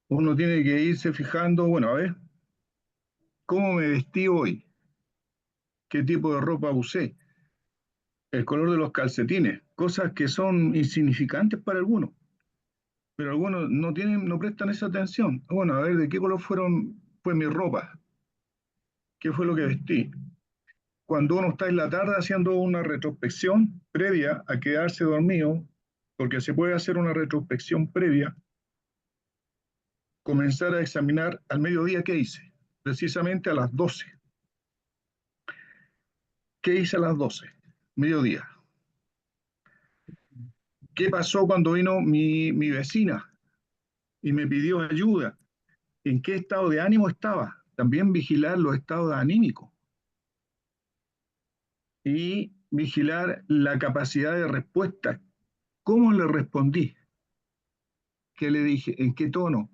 Uno tiene que irse fijando, bueno, a ver, ¿cómo me vestí hoy? ¿Qué tipo de ropa usé? El color de los calcetines, cosas que son insignificantes para algunos, pero algunos no tienen, no prestan esa atención. Bueno, a ver, ¿de qué color fue mi ropa? ¿Qué fue lo que vestí? Cuando uno está en la tarde haciendo una retrospección previa a quedarse dormido, porque se puede hacer una retrospección previa, comenzar a examinar al mediodía qué hice, precisamente a las 12. ¿Qué hice a las 12? Mediodía. ¿Qué pasó cuando vino mi vecina y me pidió ayuda? ¿En qué estado de ánimo estaba? También vigilar los estados anímicos y vigilar la capacidad de respuesta. ¿Cómo le respondí? ¿Qué le dije? ¿En qué tono?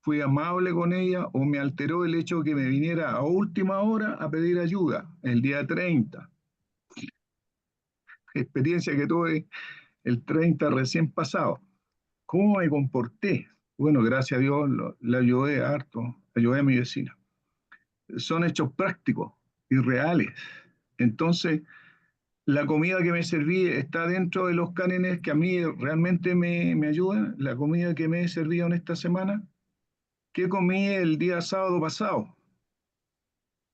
¿Fui amable con ella o me alteró el hecho de que me viniera a última hora a pedir ayuda el día 30? Experiencia que tuve el 30 recién pasado. ¿Cómo me comporté? Bueno, gracias a Dios le ayudé harto, ayudé a mi vecina. Son hechos prácticos y reales. Entonces, la comida que me serví está dentro de los cánones que a mí realmente me ayudan. La comida que me he servido en esta semana, ¿qué comí el día sábado pasado?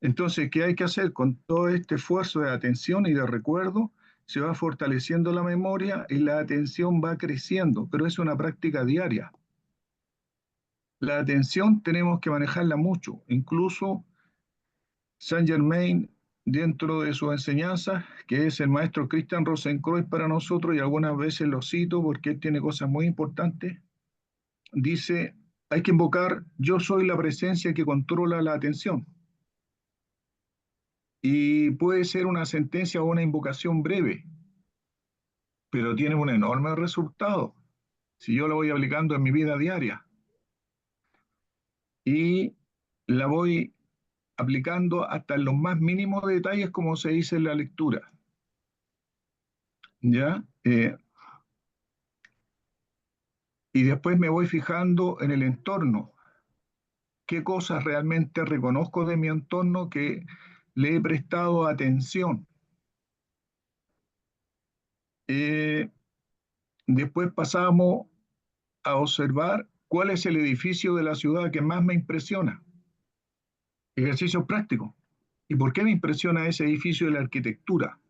Entonces, ¿qué hay que hacer? Con todo este esfuerzo de atención y de recuerdo, se va fortaleciendo la memoria y la atención va creciendo, pero es una práctica diaria. La atención tenemos que manejarla mucho, incluso Saint Germain, dentro de sus enseñanzas, que es el maestro Christian Rosenkreuz para nosotros, y algunas veces lo cito porque él tiene cosas muy importantes, dice, hay que invocar, yo soy la presencia que controla la atención. Y puede ser una sentencia o una invocación breve, pero tiene un enorme resultado si yo la voy aplicando en mi vida diaria. Y la voy aplicando hasta en los más mínimos detalles, como se dice en la lectura. ¿Ya? Y después me voy fijando en el entorno. ¿Qué cosas realmente reconozco de mi entorno que le he prestado atención? Eh, Después pasamos a observar cuál es el edificio de la ciudad que más me impresiona. Ejercicio práctico. ¿Y por qué me impresiona ese edificio de la arquitectura?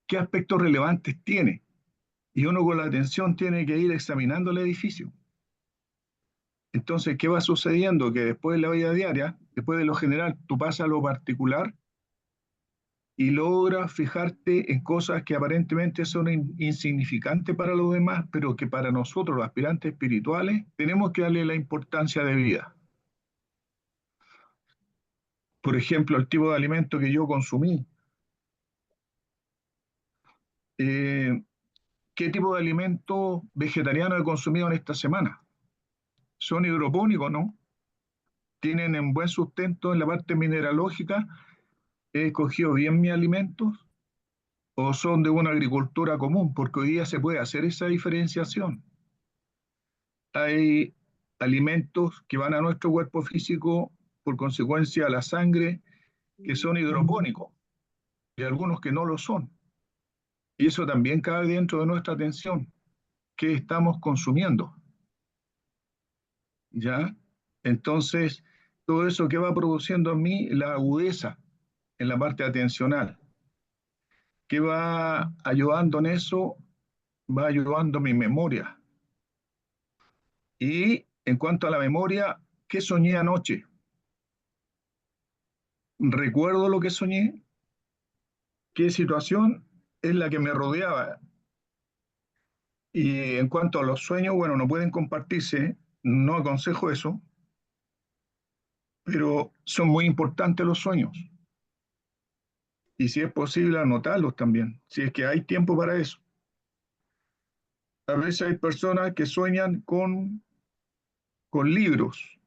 ¿Qué aspectos relevantes tiene? Y uno con la atención tiene que ir examinando el edificio. Entonces, ¿qué va sucediendo? Que después de la vida diaria, después de lo general, tú pasas a lo particular y logras fijarte en cosas que aparentemente son insignificantes para los demás, pero que para nosotros, los aspirantes espirituales, tenemos que darle la importancia de vida. Por ejemplo, el tipo de alimento que yo consumí. Eh, ¿Qué tipo de alimento vegetariano he consumido en esta semana? ¿Son hidropónicos, no? ¿Tienen en buen sustento en la parte mineralógica? ¿He escogido bien mis alimentos? ¿O son de una agricultura común? Porque hoy día se puede hacer esa diferenciación. Hay alimentos que van a nuestro cuerpo físico, por consecuencia a la sangre, que son hidropónicos, y algunos que no lo son. Y eso también cabe dentro de nuestra atención. ¿Qué estamos consumiendo? ¿Ya? Entonces, todo eso que va produciendo en mí la agudeza en la parte atencional, que va ayudando en eso, va ayudando mi memoria. Y en cuanto a la memoria, ¿qué soñé anoche? ¿Recuerdo lo que soñé? ¿Qué situación es la que me rodeaba? Y en cuanto a los sueños, bueno, no pueden compartirse, no aconsejo eso, pero son muy importantes los sueños. y si es posible anotarlos también, si es que hay tiempo para eso. A veces hay personas que sueñan con libros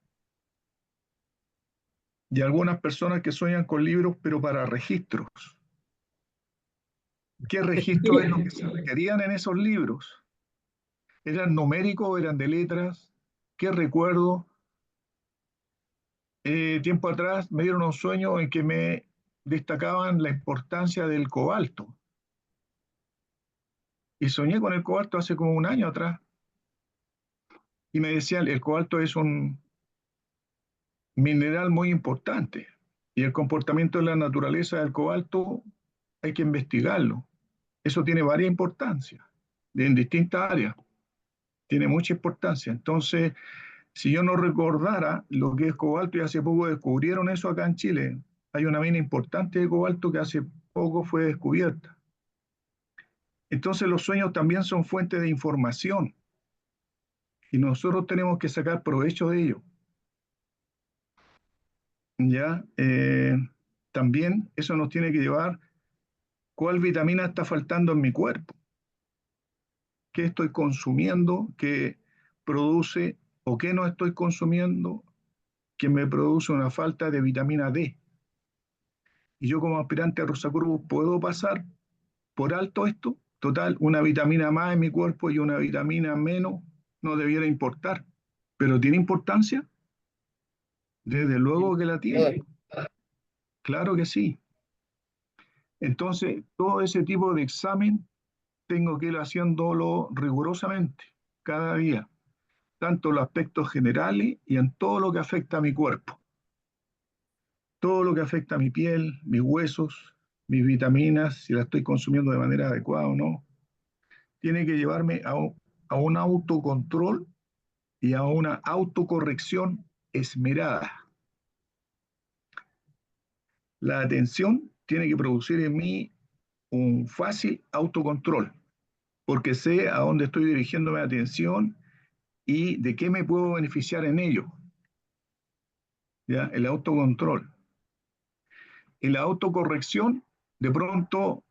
y algunas personas que sueñan con libros pero para registros. ¿Qué registro es lo que se requerían en esos libros? ¿Eran numéricos, eran de letras? ¿Qué recuerdo? Tiempo atrás me dieron un sueño en que me destacaban la importancia del cobalto. Y soñé con el cobalto hace como un año atrás. Y me decían, el cobalto es un mineral muy importante. Y el comportamiento de la naturaleza del cobalto hay que investigarlo. Eso tiene varias importancias en distintas áreas. Tiene mucha importancia. Entonces, si yo no recordara lo que es cobalto, y hace poco descubrieron eso acá en Chile, hay una mina importante de cobalto que hace poco fue descubierta. Entonces los sueños también son fuente de información y nosotros tenemos que sacar provecho de ello. ¿Ya? También eso nos tiene que llevar cuál vitamina está faltando en mi cuerpo, qué estoy consumiendo, qué produce o qué no estoy consumiendo que me produce una falta de vitamina D. Y yo como aspirante a Rosacruz puedo pasar por alto esto. Total, una vitamina más en mi cuerpo y una vitamina menos no debiera importar. ¿Pero tiene importancia? Desde luego que la tiene. Claro que sí. Entonces, todo ese tipo de examen tengo que ir haciéndolo rigurosamente cada día, tanto en los aspectos generales y en todo lo que afecta a mi cuerpo, todo lo que afecta a mi piel, mis huesos, mis vitaminas, si las estoy consumiendo de manera adecuada o no, tiene que llevarme a un autocontrol y a una autocorrección esmerada. La atención tiene que producir en mí un fácil autocontrol, porque sé a dónde estoy dirigiendo mi atención y de qué me puedo beneficiar en ello. ¿Ya? El autocontrol. Y la autocorrección, de pronto,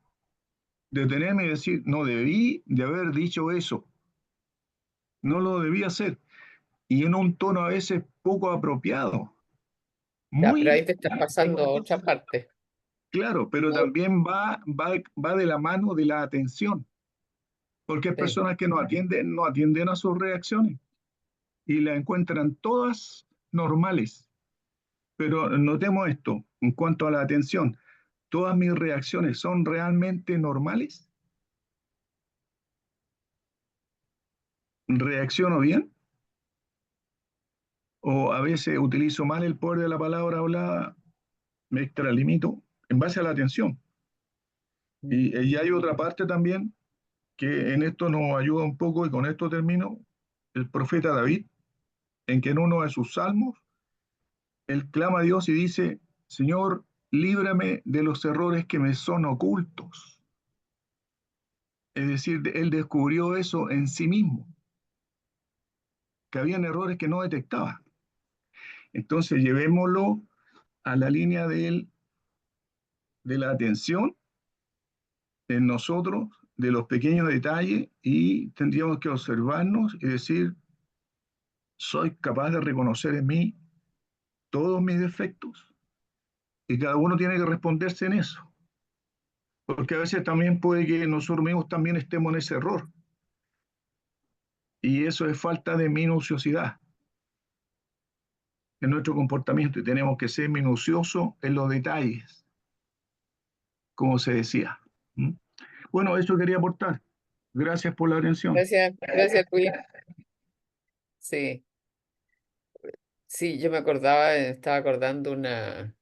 detenerme y decir, no debí de haber dicho eso, no lo debí hacer. Y en un tono a veces poco apropiado, Ya, pero muy ahí te estás pasando a otra parte. claro, pero Muy- también va de la mano de la atención, porque hay sí. personas que no atienden a sus reacciones y las encuentran todas normales. Pero notemos esto, en cuanto a la atención, ¿todas mis reacciones son realmente normales? ¿Reacciono bien? ¿O a veces utilizo mal el poder de la palabra hablada, me extralimito en base a la atención? Y hay otra parte también que en esto nos ayuda un poco, y con esto termino, el profeta David, en que en uno de sus salmos, él clama a Dios y dice, Señor, líbrame de los errores que me son ocultos. Es decir, él descubrió eso en sí mismo, que habían errores que no detectaba. Entonces, llevémoslo a la línea de la atención en nosotros, de los pequeños detalles, y tendríamos que observarnos y decir, soy capaz de reconocer en mí todos mis defectos, y cada uno tiene que responderse en eso, porque a veces también puede que nosotros mismos también estemos en ese error, y eso es falta de minuciosidad en nuestro comportamiento, y tenemos que ser minuciosos en los detalles, como se decía. ¿Mm? Bueno, eso quería aportar. Gracias por la atención. Gracias, Luis. Sí, sí, yo me acordaba, estaba acordando una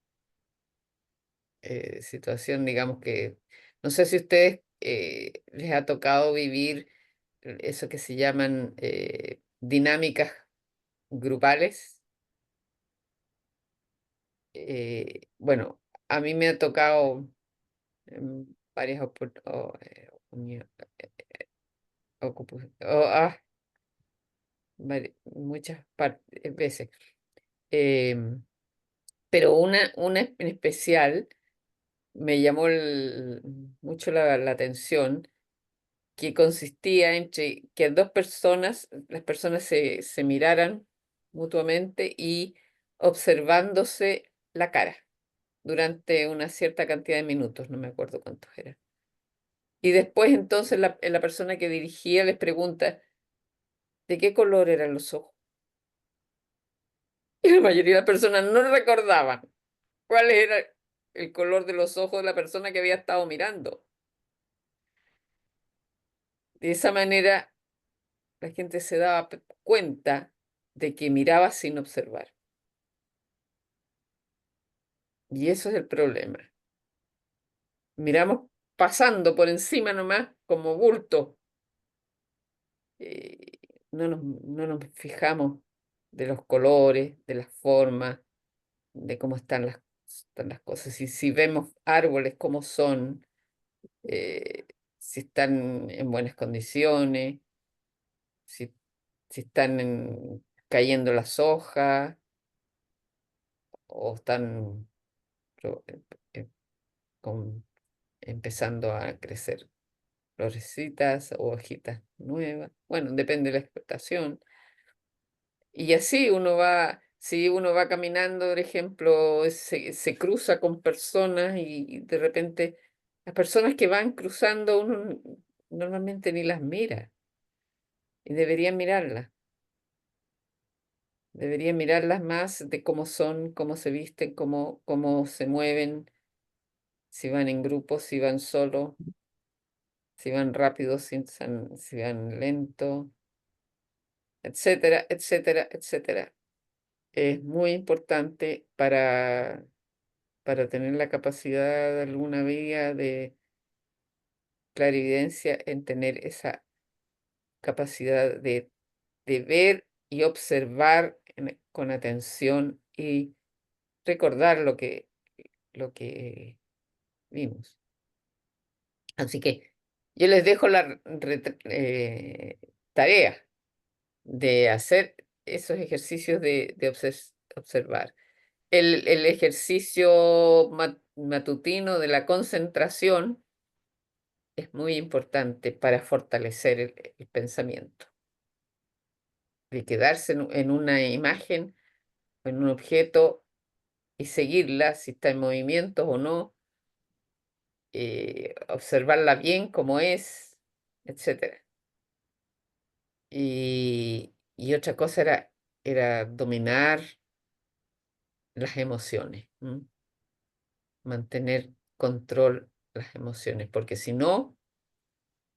situación, digamos que, no sé si a ustedes les ha tocado vivir eso que se llaman dinámicas grupales. Bueno, a mí me ha tocado en varias muchas veces. Pero una en especial me llamó mucho la atención, que consistía entre que las personas se miraran mutuamente y observándose la cara durante una cierta cantidad de minutos, no me acuerdo cuántos eran. Y después entonces la persona que dirigía les pregunta, ¿de qué color eran los ojos? Y la mayoría de las personas no recordaban cuál era el color de los ojos de la persona que había estado mirando. De esa manera, la gente se daba cuenta de que miraba sin observar. Y eso es el problema. Miramos pasando por encima nomás como bulto. eh, no nos fijamos de los colores, de las formas, de cómo están las cosas. Y si vemos árboles, cómo son, eh, si están en buenas condiciones, si, si están cayendo las hojas o están pro- eh, eh, con- empezando a crecer florecitas o hojitas nuevas. Bueno, depende de la explotación. Y así si uno va caminando, por ejemplo, se cruza con personas y de repente las personas que van cruzando uno normalmente ni las mira y debería mirarlas más de cómo son, cómo se visten, cómo se mueven, si van en grupos, si van solos, si van rápidos, si van lentos, etcétera, etcétera, etcétera. Es muy importante para tener la capacidad alguna vía de clarividencia, en tener esa capacidad de ver y observar con atención y recordar lo que vimos. Así que yo les dejo la tarea de hacer esos ejercicios de observar. El ejercicio matutino de la concentración es muy importante para fortalecer el pensamiento, de quedarse en una imagen, en un objeto y seguirla si está en movimiento o no, observarla bien como es, etcétera. Y otra cosa era dominar las emociones, mantener control las emociones, porque si no,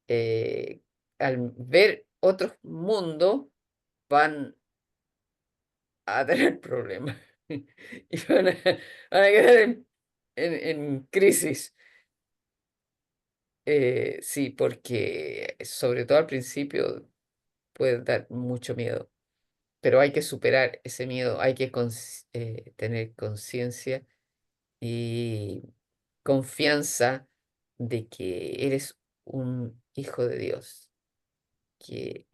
eh, al ver otros mundos, van a tener problemas y van a quedar en crisis. Sí, porque sobre todo al principio puede dar mucho miedo, pero hay que superar ese miedo, hay que tener conciencia y confianza de que eres un hijo de Dios, que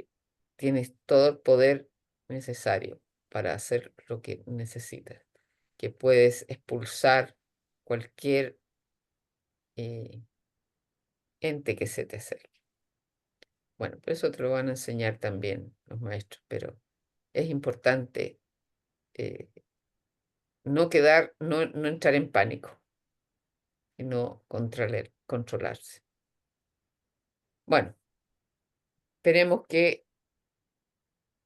tienes todo el poder necesario para hacer lo que necesitas, que puedes expulsar cualquier eh, ente que se te acerque. Bueno, pero eso te lo van a enseñar también los maestros, pero es importante eh, no entrar en pánico y no controlarse. Bueno, esperemos que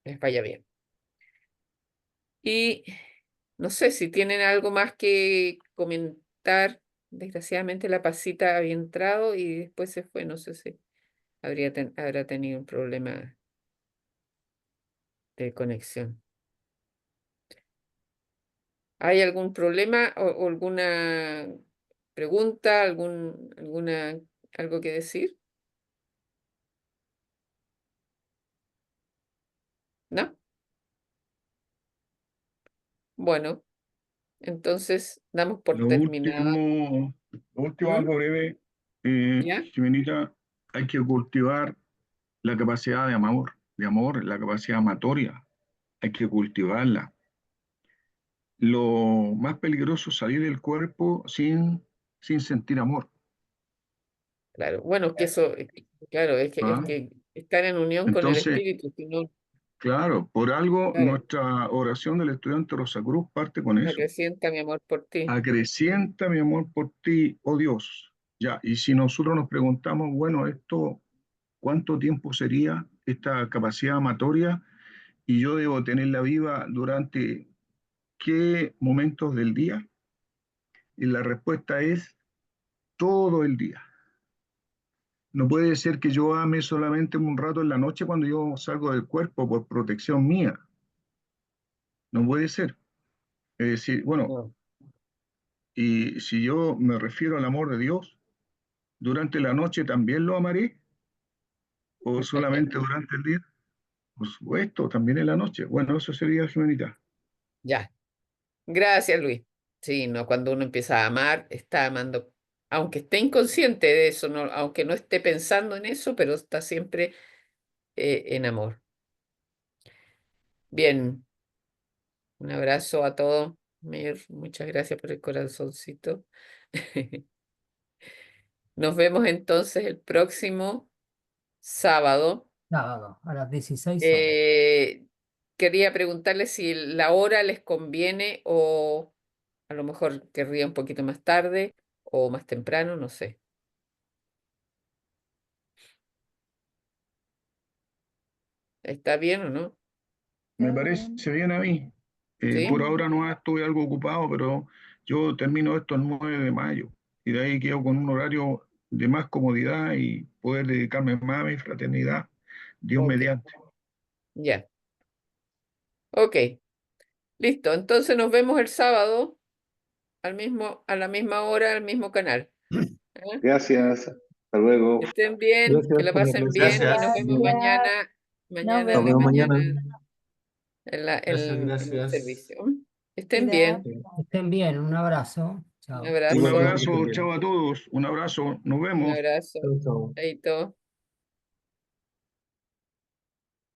les vaya bien. Y no sé si tienen algo más que comentar. Desgraciadamente la pasita había entrado y después se fue. No sé si habrá tenido un problema de conexión. ¿Hay algún problema o alguna pregunta, algo que decir? ¿No? Bueno, entonces damos por terminada. Lo último, ¿Mm? algo breve, ¿Ya? Ximenita, hay que cultivar la capacidad de amor, la capacidad amatoria, hay que cultivarla. Lo más peligroso es salir del cuerpo sin sin sentir amor. Claro, bueno, que eso, claro, es ¿Ah? que estar en unión con el Entonces, Espíritu, si no, claro, por algo claro, nuestra oración del estudiante Rosa Cruz parte con eso. acrecienta mi amor por ti. Acrecienta mi amor por ti, oh Dios. Ya, y si nosotros nos preguntamos, bueno, esto, ¿cuánto tiempo sería esta capacidad amatoria? Y yo debo tenerla viva durante qué momentos del día? Y la respuesta es todo el día. No puede ser que yo ame solamente un rato en la noche cuando yo salgo del cuerpo por protección mía. No puede ser. Es decir, bueno, No, y si yo me refiero al amor de Dios, durante la noche también lo amaré o solamente durante el día. Por supuesto, también en la noche. Bueno, eso sería humanidad. ya. Gracias, Luis. Sí, no, cuando uno empieza a amar, está amando, aunque esté inconsciente de eso, no, aunque no esté pensando en eso, pero está siempre en amor. Bien, un abrazo a todos. Mir, muchas gracias por el corazoncito. Nos vemos entonces el próximo sábado. Sábado, a las 16 horas. Quería preguntarles si la hora les conviene o a lo mejor querría un poquito más tarde o más temprano, no sé. ¿Está bien o no? Me Está parece bien. bien a mí. Por ¿Sí? ahora no estoy algo ocupado, pero yo termino esto el 9 de mayo y de ahí quedo con un horario de más comodidad y poder dedicarme más a mi fraternidad, Dios Ok, mediante. ya. Ok, listo. Entonces nos vemos el sábado a la misma hora, al mismo canal. ¿Eh? Gracias. Hasta luego. Que estén bien, que Gracias la por la pasen bien y presencia. nos vemos Gracias. mañana, Nos mañana Nos en la vemos vemos mañana. mañana mañana. Gracias, en el gracias. servicio. Estén bien. Gracias. Que estén bien, un abrazo. Un Chao. Un abrazo. abrazo, chao a todos. Un abrazo. Nos Un vemos. abrazo. Chao, chao. Chaito.